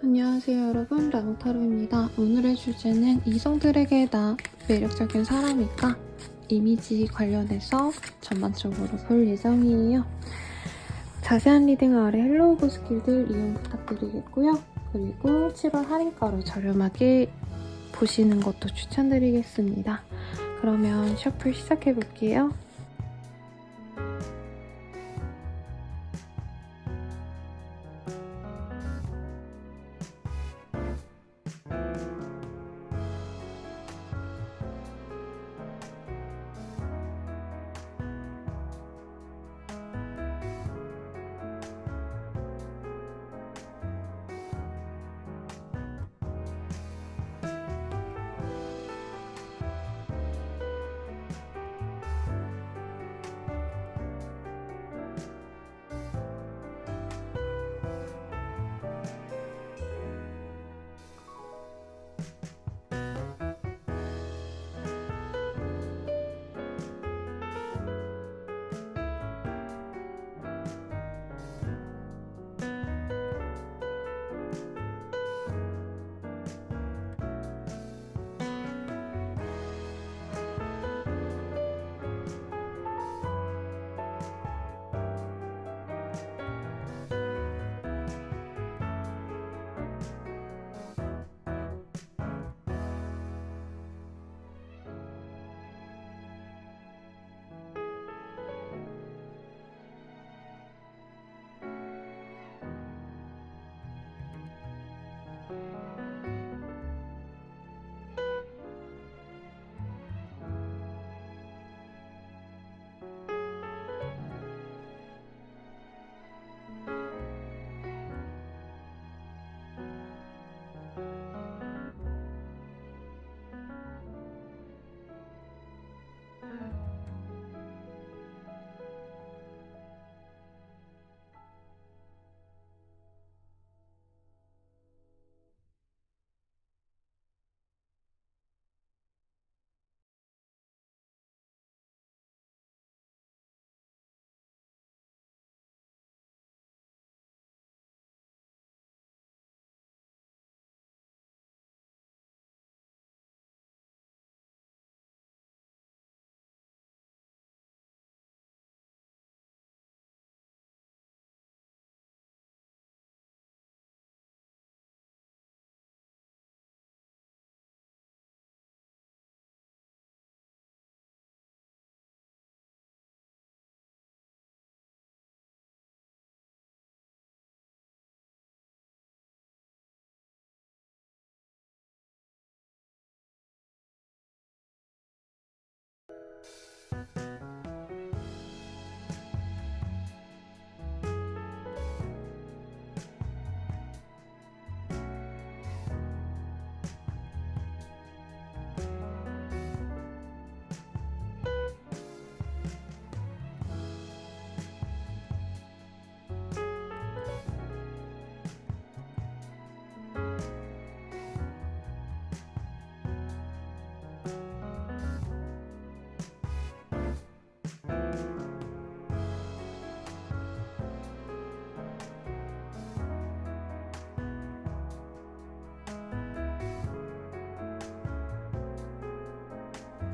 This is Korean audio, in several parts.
안녕하세요 여러분, 라무타로입니다. 오늘의 주제는 이성들에게 다 매력적인 사람일까? 이미지 관련해서 전반적으로 볼 예정이에요. 자세한 리딩 아래 헬로우 보스길들 이용 부탁드리겠고요. 그리고 7월 할인가로 저렴하게 보시는 것도 추천드리겠습니다. 그러면 셔플 시작해볼게요.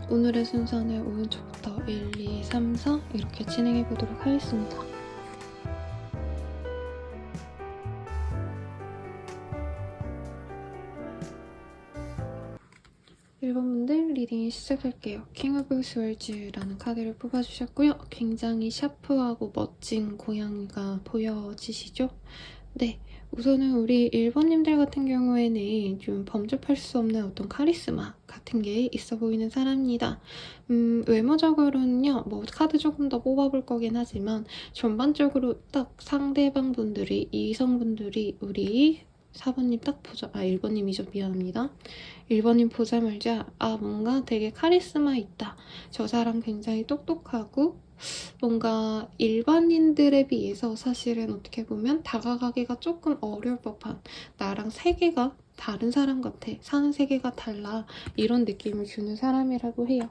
오늘의 순서는 오른쪽부터 1, 2, 3, 4 이렇게 진행해 보도록 하겠습니다. 1번분들 리딩 시작할게요. 킹 오브 스월즈라는 카드를 뽑아주셨고요. 굉장히 샤프하고 멋진 고양이가 보여지시죠? 네, 우선은 우리 1번님들 같은 경우에는 좀 범접할 수 없는 어떤 카리스마 같은 게 있어 보이는 사람입니다. 외모적으로는요, 뭐 카드 조금 더 뽑아볼 거긴 하지만 전반적으로 딱 상대방 분들이, 이성분들이 우리 4번님 딱 보자, 1번님이죠. 미안합니다. 1번님 보자마자 뭔가 되게 카리스마 있다. 저 사람 굉장히 똑똑하고 뭔가 일반인들에 비해서 사실은 어떻게 보면 다가가기가 조금 어려울 법한, 나랑 세계가 다른 사람 같아, 사는 세계가 달라, 이런 느낌을 주는 사람이라고 해요.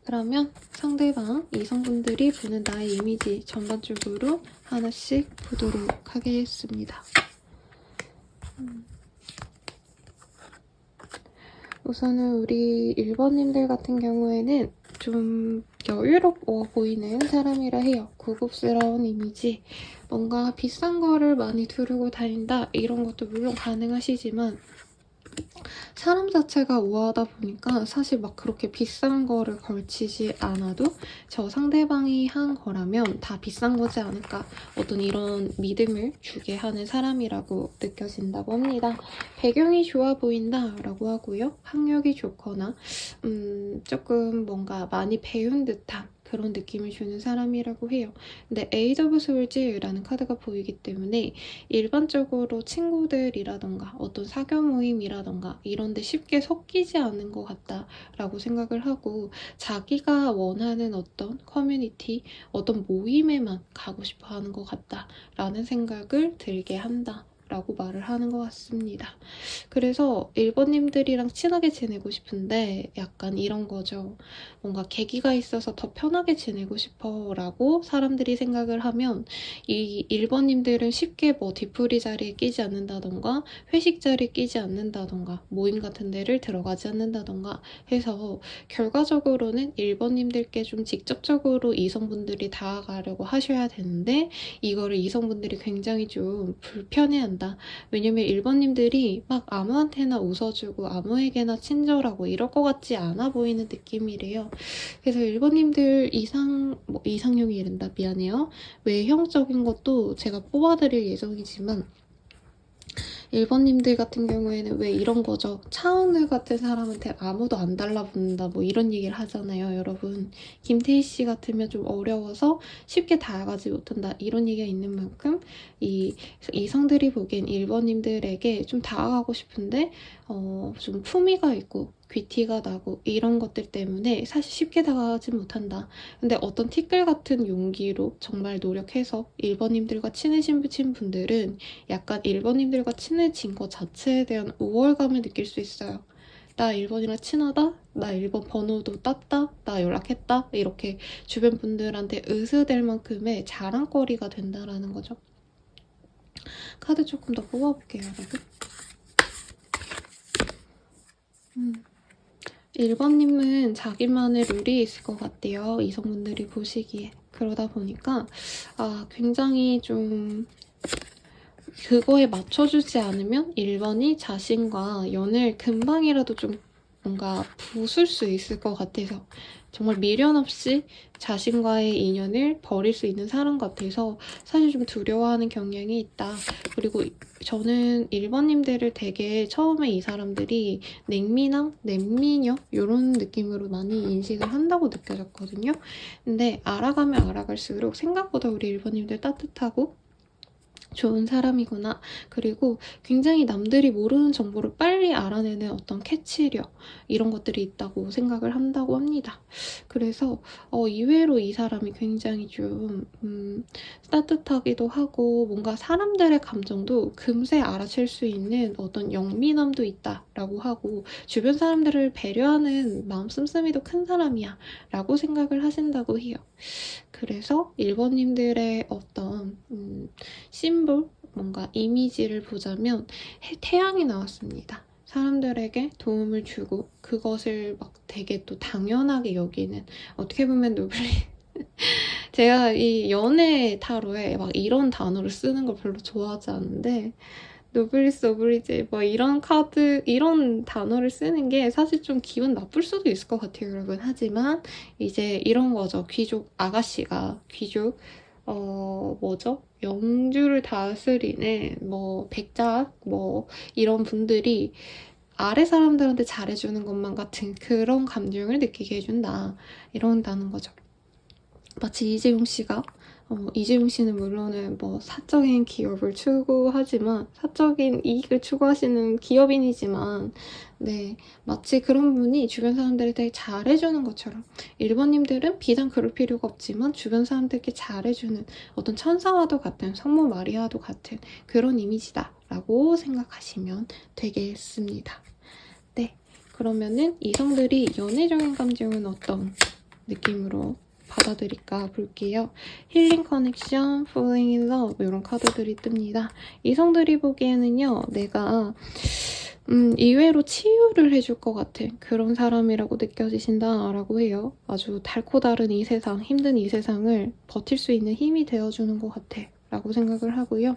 그러면 상대방 이성분들이 보는 나의 이미지 전반적으로 하나씩 보도록 하겠습니다. 우선은 우리 1번님들 같은 경우에는 좀 여유로워 보이는 사람이라 해요. 고급스러운 이미지, 뭔가 비싼 거를 많이 두르고 다닌다 이런 것도 물론 가능하시지만 사람 자체가 우아하다 보니까 사실 막 그렇게 비싼 거를 걸치지 않아도 저 상대방이 한 거라면 다 비싼 거지 않을까, 어떤 이런 믿음을 주게 하는 사람이라고 느껴진다고 합니다. 배경이 좋아 보인다 라고 하고요. 학력이 좋거나 조금 뭔가 많이 배운 듯한 그런 느낌을 주는 사람이라고 해요. 근데 에이드 오브 솔즈라는 카드가 보이기 때문에 일반적으로 친구들이라던가 어떤 사교 모임이라던가 이런 데 쉽게 섞이지 않는 것 같다라고 생각을 하고, 자기가 원하는 어떤 커뮤니티, 어떤 모임에만 가고 싶어 하는 것 같다라는 생각을 들게 한다 라고 말을 하는 것 같습니다. 그래서 1번님들이랑 친하게 지내고 싶은데 약간 이런 거죠. 뭔가 계기가 있어서 더 편하게 지내고 싶어 라고 사람들이 생각을 하면 이 1번님들은 쉽게 뭐 뒤풀이 자리에 끼지 않는다던가 회식 자리에 끼지 않는다던가 모임 같은 데를 들어가지 않는다던가 해서 결과적으로는 1번님들께 좀 직접적으로 이성분들이 다가가려고 하셔야 되는데 이거를 이성분들이 굉장히 좀 불편해한다. 왜냐면 1번님들이 막 아무한테나 웃어주고 아무에게나 친절하고 이럴 것 같지 않아 보이는 느낌이래요. 그래서 1번님들 이상형이 이른다. 미안해요. 외형적인 것도 제가 뽑아드릴 예정이지만 1번님들 같은 경우에는 왜 이런 거죠. 차은우 같은 사람한테 아무도 안 달라붙는다 뭐 이런 얘기를 하잖아요, 여러분. 김태희 씨 같으면 좀 어려워서 쉽게 다가가지 못한다 이런 얘기가 있는 만큼 이성들이 보기엔 1번님들에게 좀 다가가고 싶은데 좀 품위가 있고 귀티가 나고 이런 것들 때문에 사실 쉽게 다가가지 못한다. 근데 어떤 티끌 같은 용기로 정말 노력해서 1번님들과 친해진 분들은 약간 1번님들과 친해진 것 자체에 대한 우월감을 느낄 수 있어요. 나 1번이랑 친하다? 나 1번 번호도 땄다? 나 연락했다? 이렇게 주변 분들한테 의스될 만큼의 자랑거리가 된다라는 거죠. 카드 조금 더 뽑아볼게요, 여러분. 1번님은 자기만의 룰이 있을 것 같아요. 이성분들이 보시기에. 그러다 보니까 굉장히 좀 그거에 맞춰주지 않으면 1번이 자신과 연을 금방이라도 좀 뭔가 부술 수 있을 것 같아서 정말 미련 없이 자신과의 인연을 버릴 수 있는 사람 같아서 사실 좀 두려워하는 경향이 있다. 그리고 저는 1번님들을 되게 처음에 이 사람들이 냉미남, 냉미녀 이런 느낌으로 많이 인식을 한다고 느껴졌거든요. 근데 알아가면 알아갈수록 생각보다 우리 1번님들 따뜻하고 좋은 사람이구나. 그리고 굉장히 남들이 모르는 정보를 빨리 알아내는 어떤 캐치력 이런 것들이 있다고 생각을 한다고 합니다. 그래서 의외로 이 사람이 굉장히 좀 따뜻하기도 하고 뭔가 사람들의 감정도 금세 알아챌 수 있는 어떤 영민함도 있다라고 하고 주변 사람들을 배려하는 마음 씀씀이도 큰 사람이야 라고 생각을 하신다고 해요. 그래서 1번님들의 어떤 심볼, 뭔가 이미지를 보자면 태양이 나왔습니다. 사람들에게 도움을 주고 그것을 막 되게 또 당연하게 여기는, 어떻게 보면 제가 이 연애 타로에 막 이런 단어를 쓰는 걸 별로 좋아하지 않는데 노블리스 오블리제 뭐 이런 카드, 이런 단어를 쓰는 게 사실 좀 기분 나쁠 수도 있을 것 같아요, 여러분. 하지만 이제 이런 거죠. 귀족 아가씨가 귀족 뭐죠? 영주를 다스리는 뭐 백작 뭐 이런 분들이 아래 사람들한테 잘해주는 것만 같은 그런 감정을 느끼게 해준다, 이런다는 거죠. 마치 이재용 씨가 이재용 씨는 물론은 뭐 사적인 기업을 추구하지만 사적인 이익을 추구하시는 기업인이지만 네, 마치 그런 분이 주변 사람들이 되게 잘해주는 것처럼 1번님들은 비단 그럴 필요가 없지만 주변 사람들께 잘해주는 어떤 천사와도 같은 성모 마리아와도 같은 그런 이미지다 라고 생각하시면 되겠습니다. 네, 그러면은 이성들이 연애적인 감정은 어떤 느낌으로 받아들일까 볼게요. 힐링 커넥션, falling in love 이런 카드들이 뜹니다. 이성들이 보기에는요. 내가 이외로 치유를 해줄 것 같은 그런 사람이라고 느껴지신다라고 해요. 아주 달고 다른 이 세상, 힘든 이 세상을 버틸 수 있는 힘이 되어주는 것 같아 라고 생각을 하고요.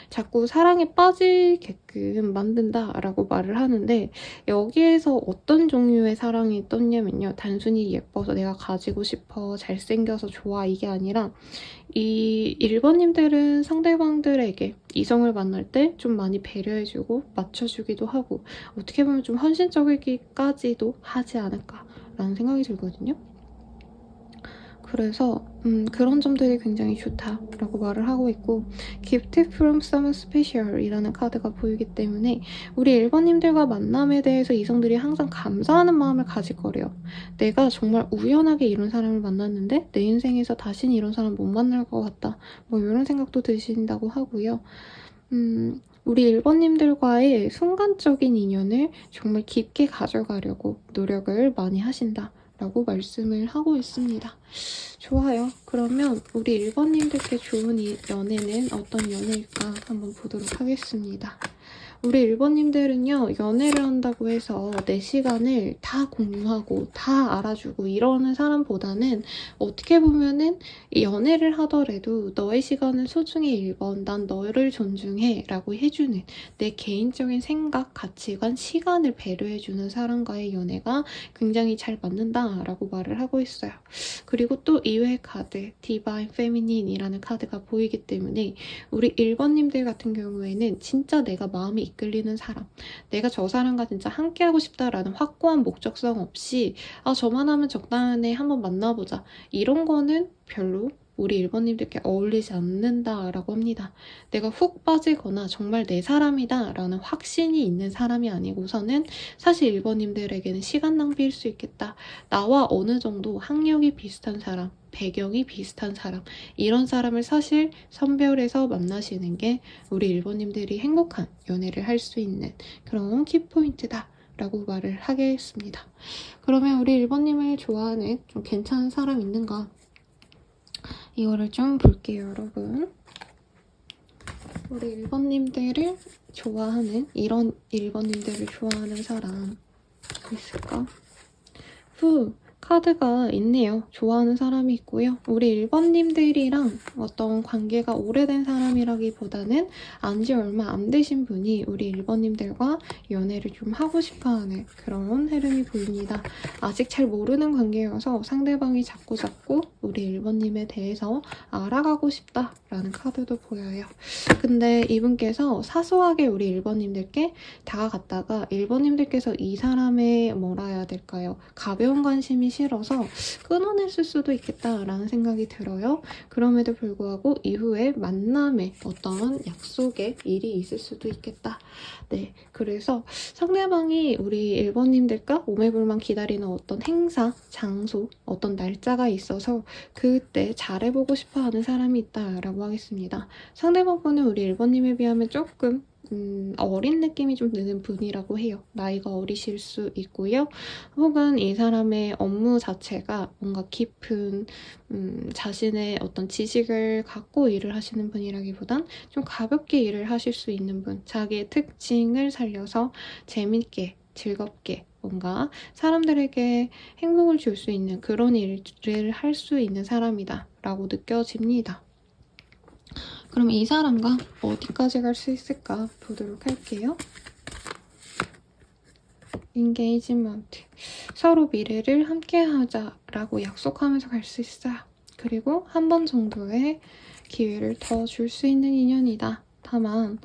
자꾸 사랑에 빠지게끔 만든다라고 말을 하는데 여기에서 어떤 종류의 사랑이 떴냐면요. 단순히 예뻐서 내가 가지고 싶어, 잘생겨서 좋아 이게 아니라 이 1번님들은 상대방들에게 이성을 만날 때 좀 많이 배려해주고 맞춰주기도 하고 어떻게 보면 좀 헌신적이기까지도 하지 않을까라는 생각이 들거든요. 그래서 그런 점들이 굉장히 좋다라고 말을 하고 있고 Gifted from someone special 이라는 카드가 보이기 때문에 우리 1번님들과 만남에 대해서 이성들이 항상 감사하는 마음을 가질 거래요. 내가 정말 우연하게 이런 사람을 만났는데 내 인생에서 다시는 이런 사람 못 만날 것 같다. 뭐 이런 생각도 드신다고 하고요. 우리 1번님들과의 순간적인 인연을 정말 깊게 가져가려고 노력을 많이 하신다. 라고 말씀을 하고 있습니다. 좋아요. 그러면 우리 1번님들께 좋은 연애는 어떤 연애일까 한번 보도록 하겠습니다. 우리 1번님들은요. 연애를 한다고 해서 내 시간을 다 공유하고 다 알아주고 이러는 사람보다는 어떻게 보면은 연애를 하더라도 너의 시간은 소중히 1번 난 너를 존중해 라고 해주는 내 개인적인 생각, 가치관, 시간을 배려해주는 사람과의 연애가 굉장히 잘 맞는다 라고 말을 하고 있어요. 그리고 또 이외의 카드 Divine Feminine 이라는 카드가 보이기 때문에 우리 1번님들 같은 경우에는 진짜 내가 마음이 이끌리는 사람, 내가 저 사람과 진짜 함께하고 싶다라는 확고한 목적성 없이 저만 하면 적당하네 한번 만나보자 이런 거는 별로 우리 1번님들께 어울리지 않는다라고 합니다. 내가 훅 빠지거나 정말 내 사람이다 라는 확신이 있는 사람이 아니고서는 사실 1번님들에게는 시간 낭비일 수 있겠다. 나와 어느 정도 학력이 비슷한 사람, 배경이 비슷한 사람 이런 사람을 사실 선별해서 만나시는 게 우리 1번님들이 행복한 연애를 할 수 있는 그런 키포인트다 라고 말을 하겠습니다. 그러면 우리 1번님을 좋아하는 좀 괜찮은 사람 있는가 이거를 좀 볼게요. 여러분 우리 1번님들을 좋아하는 이런 1번님들을 좋아하는 사람 있을까? 카드가 있네요. 좋아하는 사람이 있고요. 우리 1번님들이랑 어떤 관계가 오래된 사람이라기보다는 안지 얼마 안 되신 분이 우리 1번님들과 연애를 좀 하고 싶어하는 그런 흐름이 보입니다. 아직 잘 모르는 관계여서 상대방이 자꾸 우리 1번님에 대해서 알아가고 싶다라는 카드도 보여요. 근데 이분께서 사소하게 우리 1번님들께 다가갔다가 1번님들께서 이 사람의 뭐라 해야 될까요? 가벼운 관심이 싫어서 끊어냈을 수도 있겠다라는 생각이 들어요. 그럼에도 불구하고 이후에 만남에 어떤 약속의 일이 있을 수도 있겠다. 네, 그래서 상대방이 우리 1번님들과 오매불만 기다리는 어떤 행사, 장소, 어떤 날짜가 있어서 그때 잘해보고 싶어하는 사람이 있다라고 하겠습니다. 상대방분은 우리 1번님에 비하면 조금 어린 느낌이 좀 드는 분이라고 해요. 나이가 어리실 수 있고요. 혹은 이 사람의 업무 자체가 뭔가 깊은 자신의 어떤 지식을 갖고 일을 하시는 분이라기보단 좀 가볍게 일을 하실 수 있는 분, 자기의 특징을 살려서 재밌게 즐겁게 뭔가 사람들에게 행복을 줄 수 있는 그런 일을 할 수 있는 사람이다 라고 느껴집니다. 그럼 이 사람과 어디까지 갈 수 있을까 보도록 할게요. 인게이지먼트. 서로 미래를 함께 하자라고 약속하면서 갈 수 있어요. 그리고 한 번 정도의 기회를 더 줄 수 있는 인연이다. 다만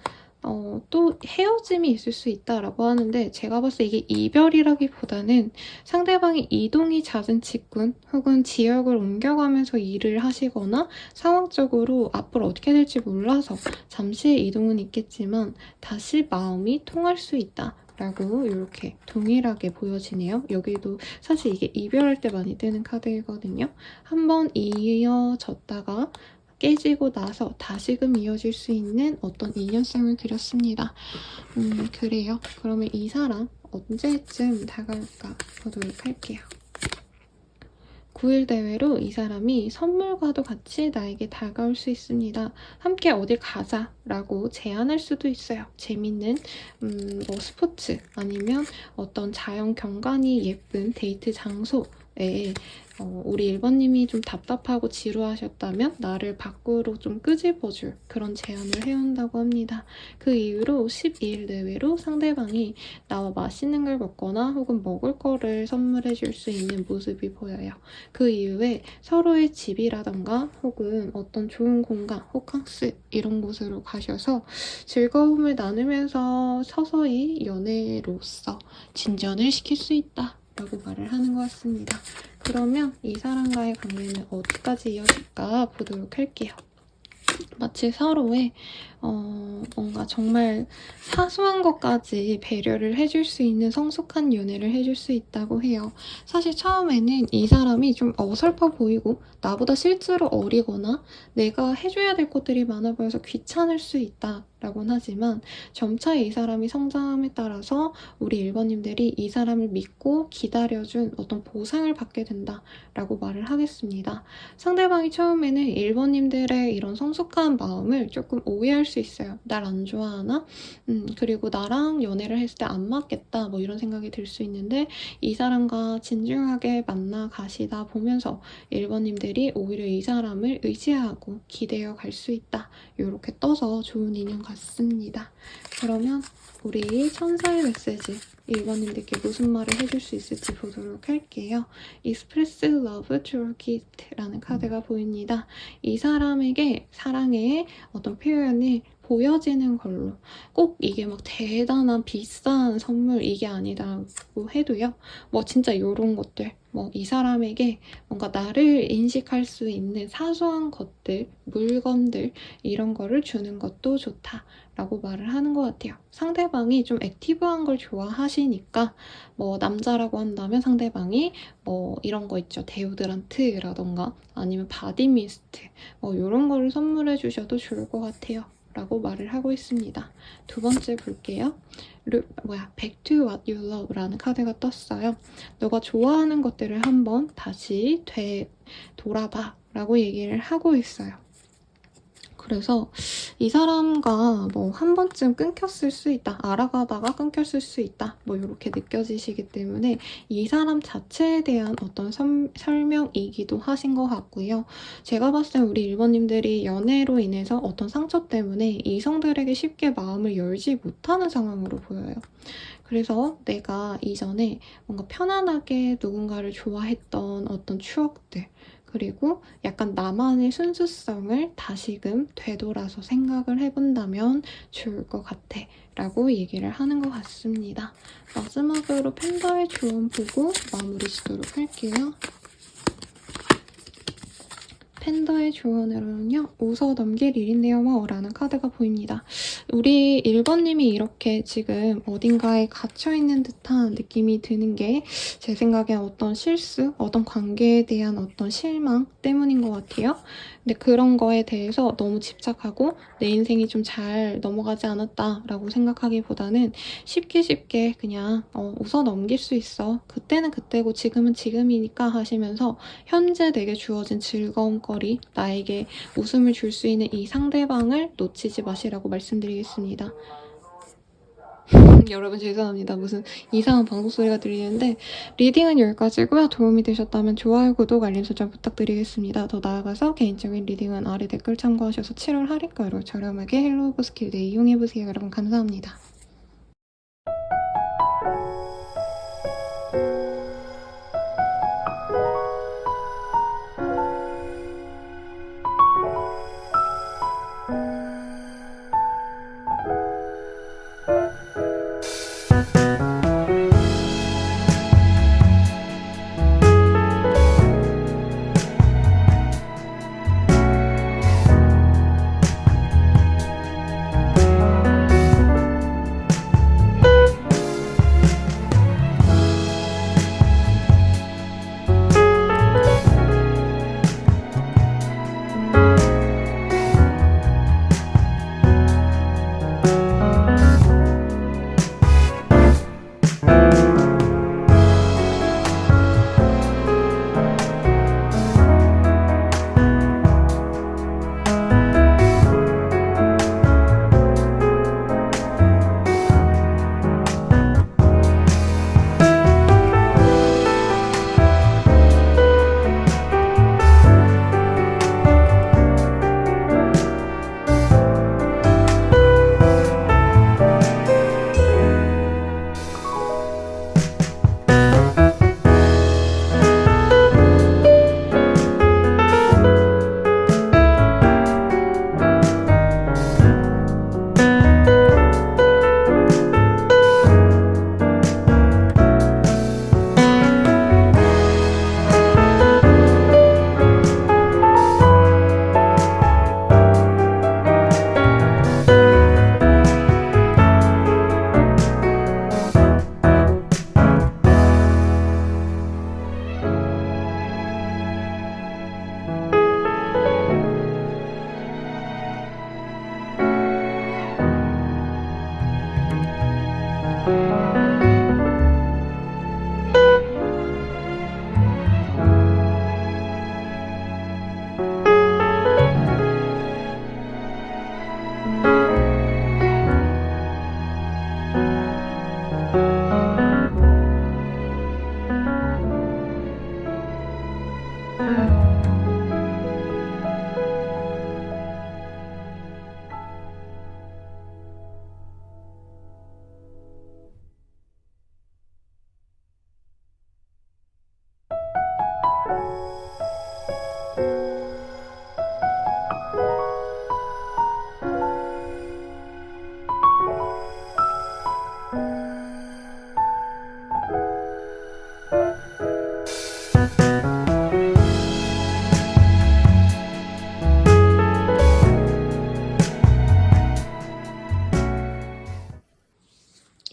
또 헤어짐이 있을 수 있다라고 하는데 제가 봤을 때 이게 이별이라기보다는 상대방이 이동이 잦은 직군 혹은 지역을 옮겨가면서 일을 하시거나 상황적으로 앞으로 어떻게 될지 몰라서 잠시의 이동은 있겠지만 다시 마음이 통할 수 있다. 라고 이렇게 동일하게 보여지네요. 여기도 사실 이게 이별할 때 많이 뜨는 카드이거든요. 한번 이어졌다가 깨지고 나서 다시금 이어질 수 있는 어떤 인연성을 그렸습니다. 그래요. 그러면 이 사람 언제쯤 다가올까 보도록 할게요. 9일 대회로 이 사람이 선물과도 같이 나에게 다가올 수 있습니다. 함께 어딜 가자라고 제안할 수도 있어요. 재밌는 뭐 스포츠 아니면 어떤 자연 경관이 예쁜 데이트 장소에 우리 1번님이 좀 답답하고 지루하셨다면 나를 밖으로 좀 끄집어줄 그런 제안을 해온다고 합니다. 그 이후로 12일 내외로 상대방이 나와 맛있는 걸 먹거나 혹은 먹을 거를 선물해 줄 수 있는 모습이 보여요. 그 이후에 서로의 집이라던가 혹은 어떤 좋은 공간, 호캉스 이런 곳으로 가셔서 즐거움을 나누면서 서서히 연애로서 진전을 시킬 수 있다 라고 말을 하는 것 같습니다. 그러면 이 사람과의 관계는 어디까지 이어질까 보도록 할게요. 마치 서로의 뭔가 정말 사소한 것까지 배려를 해줄 수 있는 성숙한 연애를 해줄 수 있다고 해요. 사실 처음에는 이 사람이 좀 어설퍼 보이고 나보다 실제로 어리거나 내가 해줘야 될 것들이 많아 보여서 귀찮을 수 있다 라고는 하지만 점차 이 사람이 성장함에 따라서 우리 1번님들이 이 사람을 믿고 기다려준 어떤 보상을 받게 된다 라고 말을 하겠습니다. 상대방이 처음에는 1번님들의 이런 성숙한 마음을 조금 오해할 수 있어요. 날 안 좋아하나? 그리고 나랑 연애를 했을 때 안 맞겠다 뭐 이런 생각이 들 수 있는데 이 사람과 진중하게 만나 가시다 보면서 1번님들이 오히려 이 사람을 의지하고 기대어 갈 수 있다. 이렇게 떠서 좋은 인연 같습니다. 그러면 우리 천사의 메시지 1번님들께 무슨 말을 해줄 수 있을지 보도록 할게요. Express Love Through Gift라는 카드가 보입니다. 이 사람에게 사랑의 어떤 표현을 보여지는 걸로 꼭 이게 막 대단한 비싼 선물 이게 아니라고 해도요. 뭐 진짜 이런 것들 뭐 이 사람에게 뭔가 나를 인식할 수 있는 사소한 것들, 물건들 이런 거를 주는 것도 좋다라고 말을 하는 것 같아요. 상대방이 좀 액티브한 걸 좋아하시니까 뭐 남자라고 한다면 상대방이 뭐 이런 거 있죠. 데오드란트라던가 아니면 바디미스트 뭐 이런 거를 선물해 주셔도 좋을 것 같아요. 라고 말을 하고 있습니다. 두 번째 볼게요. Back to what you love 라는 카드가 떴어요. 너가 좋아하는 것들을 한번 다시 돌아봐 라고 얘기를 하고 있어요. 그래서 이 사람과 뭐 한 번쯤 끊겼을 수 있다. 알아가다가 끊겼을 수 있다. 뭐 이렇게 느껴지시기 때문에 이 사람 자체에 대한 어떤 설명이기도 하신 것 같고요. 제가 봤을 때 우리 1번님들이 연애로 인해서 어떤 상처 때문에 이성들에게 쉽게 마음을 열지 못하는 상황으로 보여요. 그래서 내가 이전에 뭔가 편안하게 누군가를 좋아했던 어떤 추억들 그리고 약간 나만의 순수성을 다시금 되돌아서 생각을 해본다면 좋을 것 같아 라고 얘기를 하는 것 같습니다. 마지막으로 팬더의 조언 보고 마무리 짓도록 할게요. 팬더의 조언으로는요. 웃어 넘길 일인데요 뭐 라는 카드가 보입니다. 우리 1번님이 이렇게 지금 어딘가에 갇혀있는 듯한 느낌이 드는 게 제 생각엔 어떤 실수, 어떤 관계에 대한 어떤 실망 때문인 것 같아요. 근데 그런 거에 대해서 너무 집착하고 내 인생이 좀 잘 넘어가지 않았다라고 생각하기보다는 쉽게 그냥 웃어 넘길 수 있어. 그때는 그때고 지금은 지금이니까 하시면서 현재 내게 주어진 즐거움거리, 나에게 웃음을 줄 수 있는 이 상대방을 놓치지 마시라고 말씀드리겠습니다. 여러분 죄송합니다. 무슨 이상한 방송 소리가 들리는데 리딩은 여기까지고요. 도움이 되셨다면 좋아요, 구독, 알림 설정 부탁드리겠습니다. 더 나아가서 개인적인 리딩은 아래 댓글 참고하셔서 7월 할인가로 저렴하게 헬로우 버스킬드 이용해보세요. 여러분 감사합니다.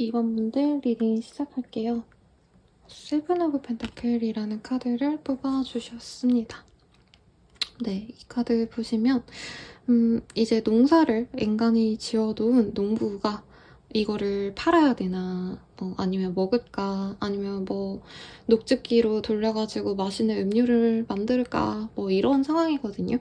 2번 분들 리딩 시작할게요. 세븐 오브 펜타클이라는 카드를 뽑아주셨습니다. 네, 이 카드 보시면 이제 농사를 엔간히 지어둔 농부가 이거를 팔아야 되나, 뭐 아니면 먹을까, 아니면 뭐 녹즙기로 돌려가지고 맛있는 음료를 만들까, 뭐 이런 상황이거든요.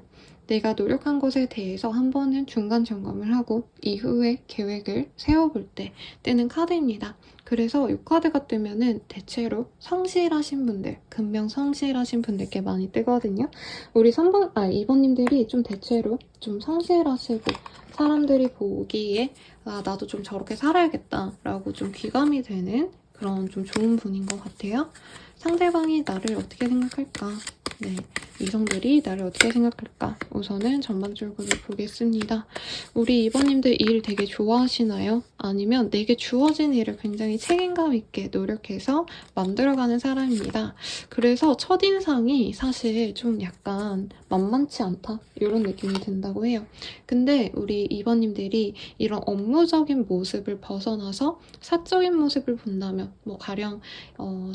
내가 노력한 것에 대해서 한 번은 중간 점검을 하고 이후에 계획을 세워볼 때 뜨는 카드입니다. 그래서 이 카드가 뜨면은 대체로 성실하신 분들, 근명 성실하신 분들께 많이 뜨거든요. 우리 2번님들이 좀 대체로 좀 성실하시고 사람들이 보기에 아, 나도 좀 저렇게 살아야겠다 라고 좀 귀감이 되는 그런 좀 좋은 분인 것 같아요. 상대방이 나를 어떻게 생각할까? 네, 이성들이 나를 어떻게 생각할까? 우선은 전반적으로 보겠습니다. 우리 2번님들 일 되게 좋아하시나요? 아니면 내게 주어진 일을 굉장히 책임감 있게 노력해서 만들어가는 사람입니다. 그래서 첫인상이 사실 좀 약간 만만치 않다? 이런 느낌이 든다고 해요. 근데 우리 2번님들이 이런 업무적인 모습을 벗어나서 사적인 모습을 본다면 뭐 가령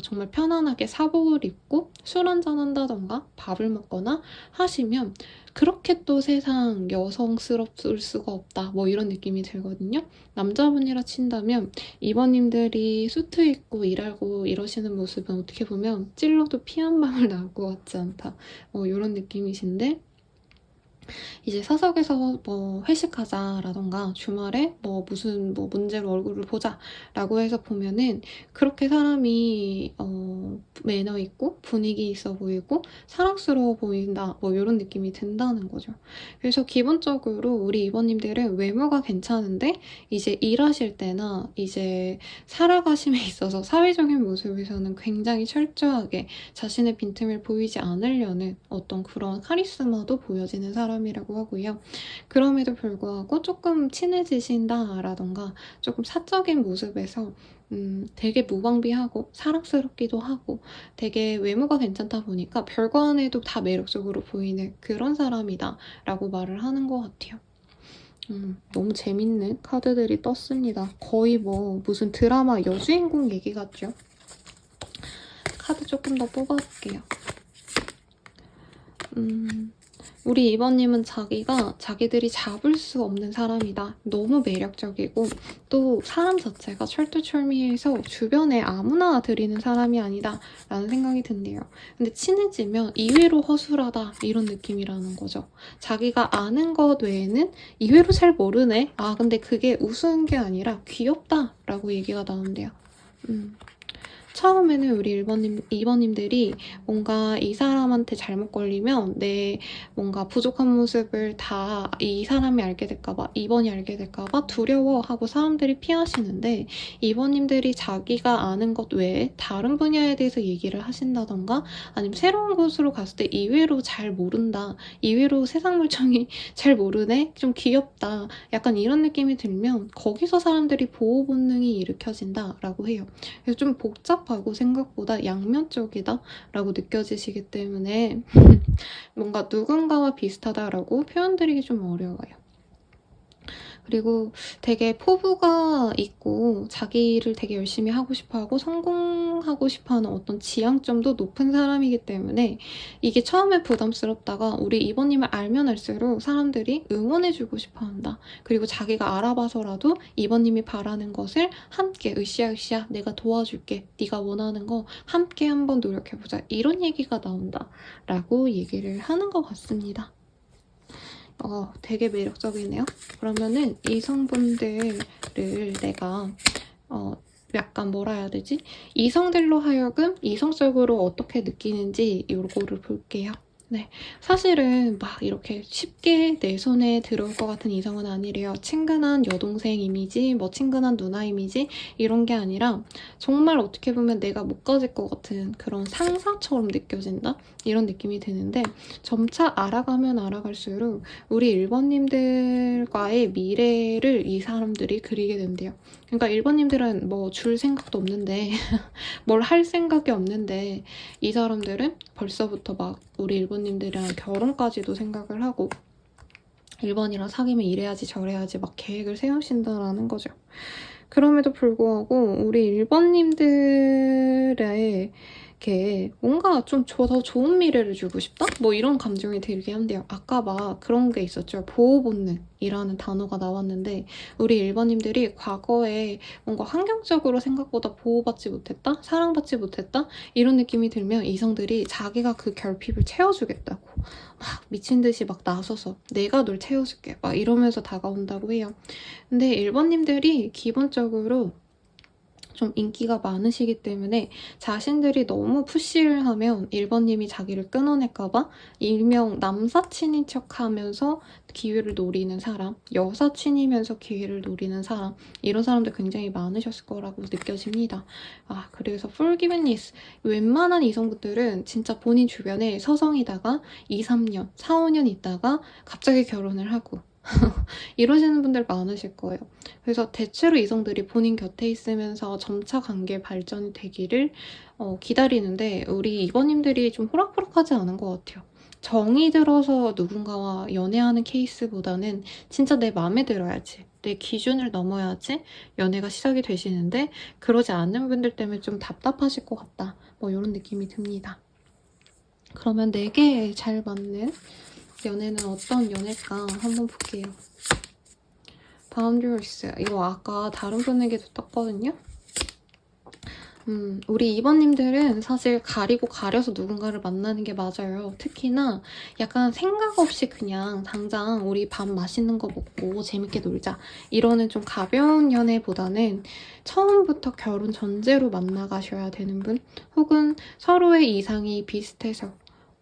정말 편안하게 사복을 입고 술 한잔 한다던가 밥을 먹거나 하시면 그렇게 또 세상 여성스럽을 수가 없다 뭐 이런 느낌이 들거든요. 남자분이라 친다면 2번님들이 수트 입고 일하고 이러시는 모습은 어떻게 보면 찔러도 피 한 방울 나올 것 같지 않다 뭐 이런 느낌이신데 이제 사석에서 뭐 회식하자라던가 주말에 뭐 무슨 뭐 문제로 얼굴을 보자라고 해서 보면은 그렇게 사람이 매너 있고 분위기 있어 보이고 사랑스러워 보인다 뭐 이런 느낌이 든다는 거죠. 그래서 기본적으로 우리 이번님들은 외모가 괜찮은데 이제 일하실 때나 이제 살아가심에 있어서 사회적인 모습에서는 굉장히 철저하게 자신의 빈틈을 보이지 않으려는 어떤 그런 카리스마도 보여지는 사람이라고 하고요. 그럼에도 불구하고 조금 친해지신다라던가 조금 사적인 모습에서 되게 무방비하고 사랑스럽기도 하고 되게 외모가 괜찮다 보니까 별거 안 해도 다 매력적으로 보이는 그런 사람이다 라고 말을 하는 것 같아요. 너무 재밌는 카드들이 떴습니다. 거의 뭐 무슨 드라마 여주인공 얘기 같죠? 카드 조금 더 뽑아볼게요. 우리 2번님은 자기들이 잡을 수 없는 사람이다. 너무 매력적이고 또 사람 자체가 철두철미해서 주변에 아무나 드리는 사람이 아니다 라는 생각이 든대요. 근데 친해지면 이외로 허술하다 이런 느낌이라는 거죠. 자기가 아는 것 외에는 이외로 잘 모르네. 아 근데 그게 우스운 게 아니라 귀엽다 라고 얘기가 나온대요. 처음에는 우리 2번님들이 뭔가 이 사람한테 잘못 걸리면 내 뭔가 부족한 모습을 다 이 사람이 알게 될까봐 2번이 알게 될까봐 두려워하고 사람들이 피하시는데 2번님들이 자기가 아는 것 외에 다른 분야에 대해서 얘기를 하신다던가 아니면 새로운 곳으로 갔을 때 이외로 잘 모른다 이외로 세상 물정이 잘 모르네 좀 귀엽다 약간 이런 느낌이 들면 거기서 사람들이 보호 본능이 일으켜진다 라고 해요. 그래서 좀 복잡하고 생각보다 양면적이다 라고 느껴지시기 때문에 뭔가 누군가와 비슷하다라고 표현드리기 좀 어려워요. 그리고 되게 포부가 있고 자기를 되게 열심히 하고 싶어하고 성공하고 싶어하는 어떤 지향점도 높은 사람이기 때문에 이게 처음에 부담스럽다가 우리 이번님을 알면 알수록 사람들이 응원해주고 싶어한다. 그리고 자기가 알아봐서라도 이번님이 바라는 것을 함께 으쌰으쌰 내가 도와줄게. 네가 원하는 거 함께 한번 노력해보자. 이런 얘기가 나온다. 라고 얘기를 하는 것 같습니다. 되게 매력적이네요. 그러면은 이성분들을 내가 약간 뭐라 해야 되지? 이성들로 하여금 이성적으로 어떻게 느끼는지 요거를 볼게요. 네, 사실은 막 이렇게 쉽게 내 손에 들어올 것 같은 이성은 아니래요. 친근한 여동생 이미지, 뭐 친근한 누나 이미지 이런 게 아니라 정말 어떻게 보면 내가 못 가질 것 같은 그런 상사처럼 느껴진다? 이런 느낌이 드는데 점차 알아가면 알아갈수록 우리 1번님들과의 미래를 이 사람들이 그리게 된대요. 그러니까 1번님들은 뭐 줄 생각도 없는데 뭘 할 생각이 없는데 이 사람들은 벌써부터 막 우리 1번님들이랑 결혼까지도 생각을 하고 1번이랑 사귀면 이래야지 저래야지 막 계획을 세우신다라는 거죠. 그럼에도 불구하고 우리 1번님들의 게 뭔가 좀 더 좋은 미래를 주고 싶다? 뭐 이런 감정이 들게 한대요. 아까 막 그런 게 있었죠. 보호본능이라는 단어가 나왔는데 우리 1번님들이 과거에 뭔가 환경적으로 생각보다 보호받지 못했다? 사랑받지 못했다? 이런 느낌이 들면 이성들이 자기가 그 결핍을 채워주겠다고 막 미친 듯이 막 나서서 내가 널 채워줄게 막 이러면서 다가온다고 해요. 근데 1번님들이 기본적으로 좀 인기가 많으시기 때문에 자신들이 너무 푸시를 하면 1번님이 자기를 끊어낼까봐 일명 남사친인 척하면서 기회를 노리는 사람, 여사친이면서 기회를 노리는 사람 이런 사람들 굉장히 많으셨을 거라고 느껴집니다. 그래서 forgiveness 웬만한 이성분들은 진짜 본인 주변에 서성이다가 2, 3년, 4, 5년 있다가 갑자기 결혼을 하고 이러시는 분들 많으실 거예요. 그래서 대체로 이성들이 본인 곁에 있으면서 점차 관계 발전이 되기를 기다리는데 우리 이번님들이 좀 호락호락하지 않은 것 같아요. 정이 들어서 누군가와 연애하는 케이스보다는 진짜 내 마음에 들어야지. 내 기준을 넘어야지 연애가 시작이 되시는데 그러지 않는 분들 때문에 좀 답답하실 것 같다. 뭐 이런 느낌이 듭니다. 그러면 내게 잘 맞는 연애는 어떤 연애일까 한번 볼게요. Boundaries. 이거 아까 다른 분에게도 떴거든요. 우리 2번님들은 사실 가리고 가려서 누군가를 만나는 게 맞아요. 특히나 약간 생각 없이 그냥 당장 우리 밥 맛있는 거 먹고 재밌게 놀자 이러는 좀 가벼운 연애보다는 처음부터 결혼 전제로 만나가셔야 되는 분 혹은 서로의 이상이 비슷해서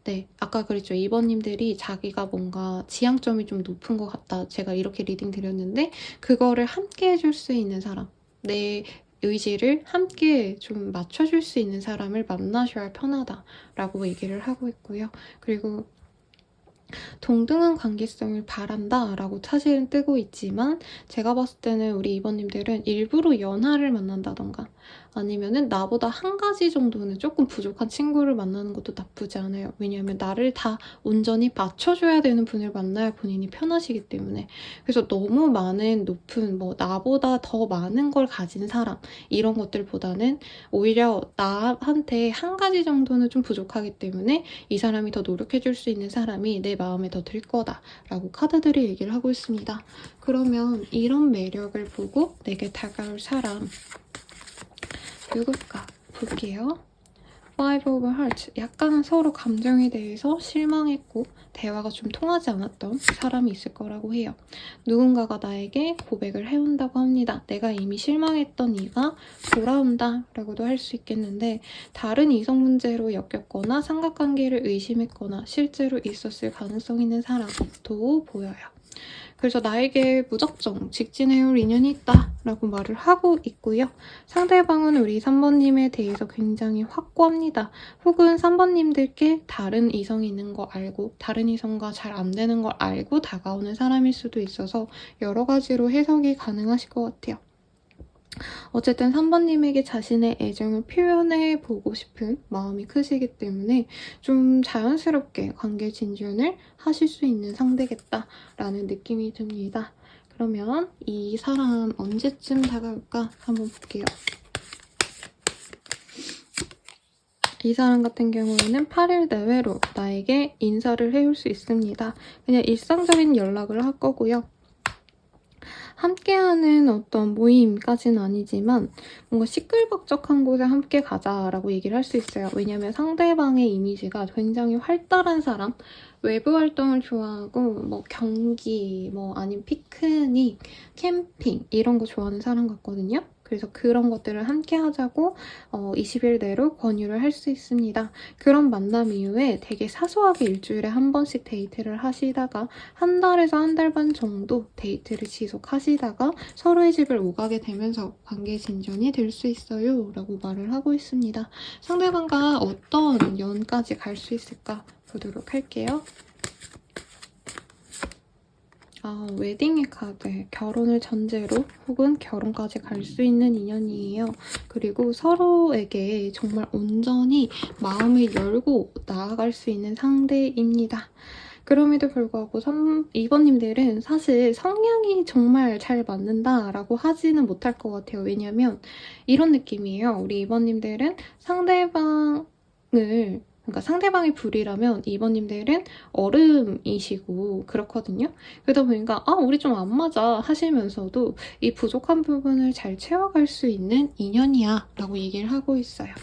네, 아까 그랬죠. 2번님들이 자기가 뭔가 지향점이 좀 높은 것 같다. 제가 이렇게 리딩 드렸는데 그거를 함께 해줄 수 있는 사람, 내 의지를 함께 좀 맞춰줄 수 있는 사람을 만나셔야 편하다라고 얘기를 하고 있고요. 그리고 동등한 관계성을 바란다 라고 사실은 뜨고 있지만 제가 봤을 때는 우리 2번님들은 일부러 연하를 만난다던가 아니면은 나보다 한 가지 정도는 조금 부족한 친구를 만나는 것도 나쁘지 않아요. 왜냐하면 나를 다 온전히 맞춰줘야 되는 분을 만나야 본인이 편하시기 때문에. 그래서 너무 많은 높은 뭐 나보다 더 많은 걸 가진 사람 이런 것들보다는 오히려 나한테 한 가지 정도는 좀 부족하기 때문에 이 사람이 더 노력해줄 수 있는 사람이 내 마음에 더 들 거다라고 카드들이 얘기를 하고 있습니다. 그러면 이런 매력을 보고 내게 다가올 사람 누굴까 볼게요. Five of Hearts. 약간 서로 감정에 대해서 실망했고 대화가 좀 통하지 않았던 사람이 있을 거라고 해요. 누군가가 나에게 고백을 해온다고 합니다. 내가 이미 실망했던 이가 돌아온다 라고도 할 수 있겠는데 다른 이성 문제로 엮였거나 삼각관계를 의심했거나 실제로 있었을 가능성 있는 사람도 보여요. 그래서 나에게 무작정 직진해올 인연이 있다 라고 말을 하고 있고요. 상대방은 우리 3번님에 대해서 굉장히 확고합니다. 혹은 3번님들께 다른 이성이 있는 거 알고 다른 이성과 잘 안 되는 걸 알고 다가오는 사람일 수도 있어서 여러 가지로 해석이 가능하실 것 같아요. 어쨌든 3번님에게 자신의 애정을 표현해보고 싶은 마음이 크시기 때문에 좀 자연스럽게 관계 진전을 하실 수 있는 상대겠다라는 느낌이 듭니다. 그러면 이 사람 언제쯤 다가올까 한번 볼게요. 이 사람 같은 경우에는 8일 내외로 나에게 인사를 해올 수 있습니다. 그냥 일상적인 연락을 할 거고요. 함께하는 어떤 모임까지는 아니지만 뭔가 시끌벅적한 곳에 함께 가자라고 얘기를 할 수 있어요. 왜냐면 상대방의 이미지가 굉장히 활달한 사람, 외부 활동을 좋아하고 뭐 경기, 뭐 아니면 피크닉, 캠핑 이런 거 좋아하는 사람 같거든요. 그래서 그런 것들을 함께 하자고 20일 내로 권유를 할 수 있습니다. 그런 만남 이후에 되게 사소하게 일주일에 한 번씩 데이트를 하시다가 한 달에서 한 달 반 정도 데이트를 지속하시다가 서로의 집을 오가게 되면서 관계 진전이 될 수 있어요 라고 말을 하고 있습니다. 상대방과 어떤 연까지 갈 수 있을까 보도록 할게요. 웨딩의 카드, 결혼을 전제로 혹은 결혼까지 갈 수 있는 인연이에요. 그리고 서로에게 정말 온전히 마음을 열고 나아갈 수 있는 상대입니다. 그럼에도 불구하고 2번님들은 사실 성향이 정말 잘 맞는다라고 하지는 못할 것 같아요. 왜냐면 이런 느낌이에요. 우리 2번님들은 그러니까 상대방이 불이라면 2번님들은 얼음이시고 그렇거든요. 그러다 보니까 우리 좀 안 맞아 하시면서도 이 부족한 부분을 잘 채워갈 수 있는 인연이야 라고 얘기를 하고 있어요.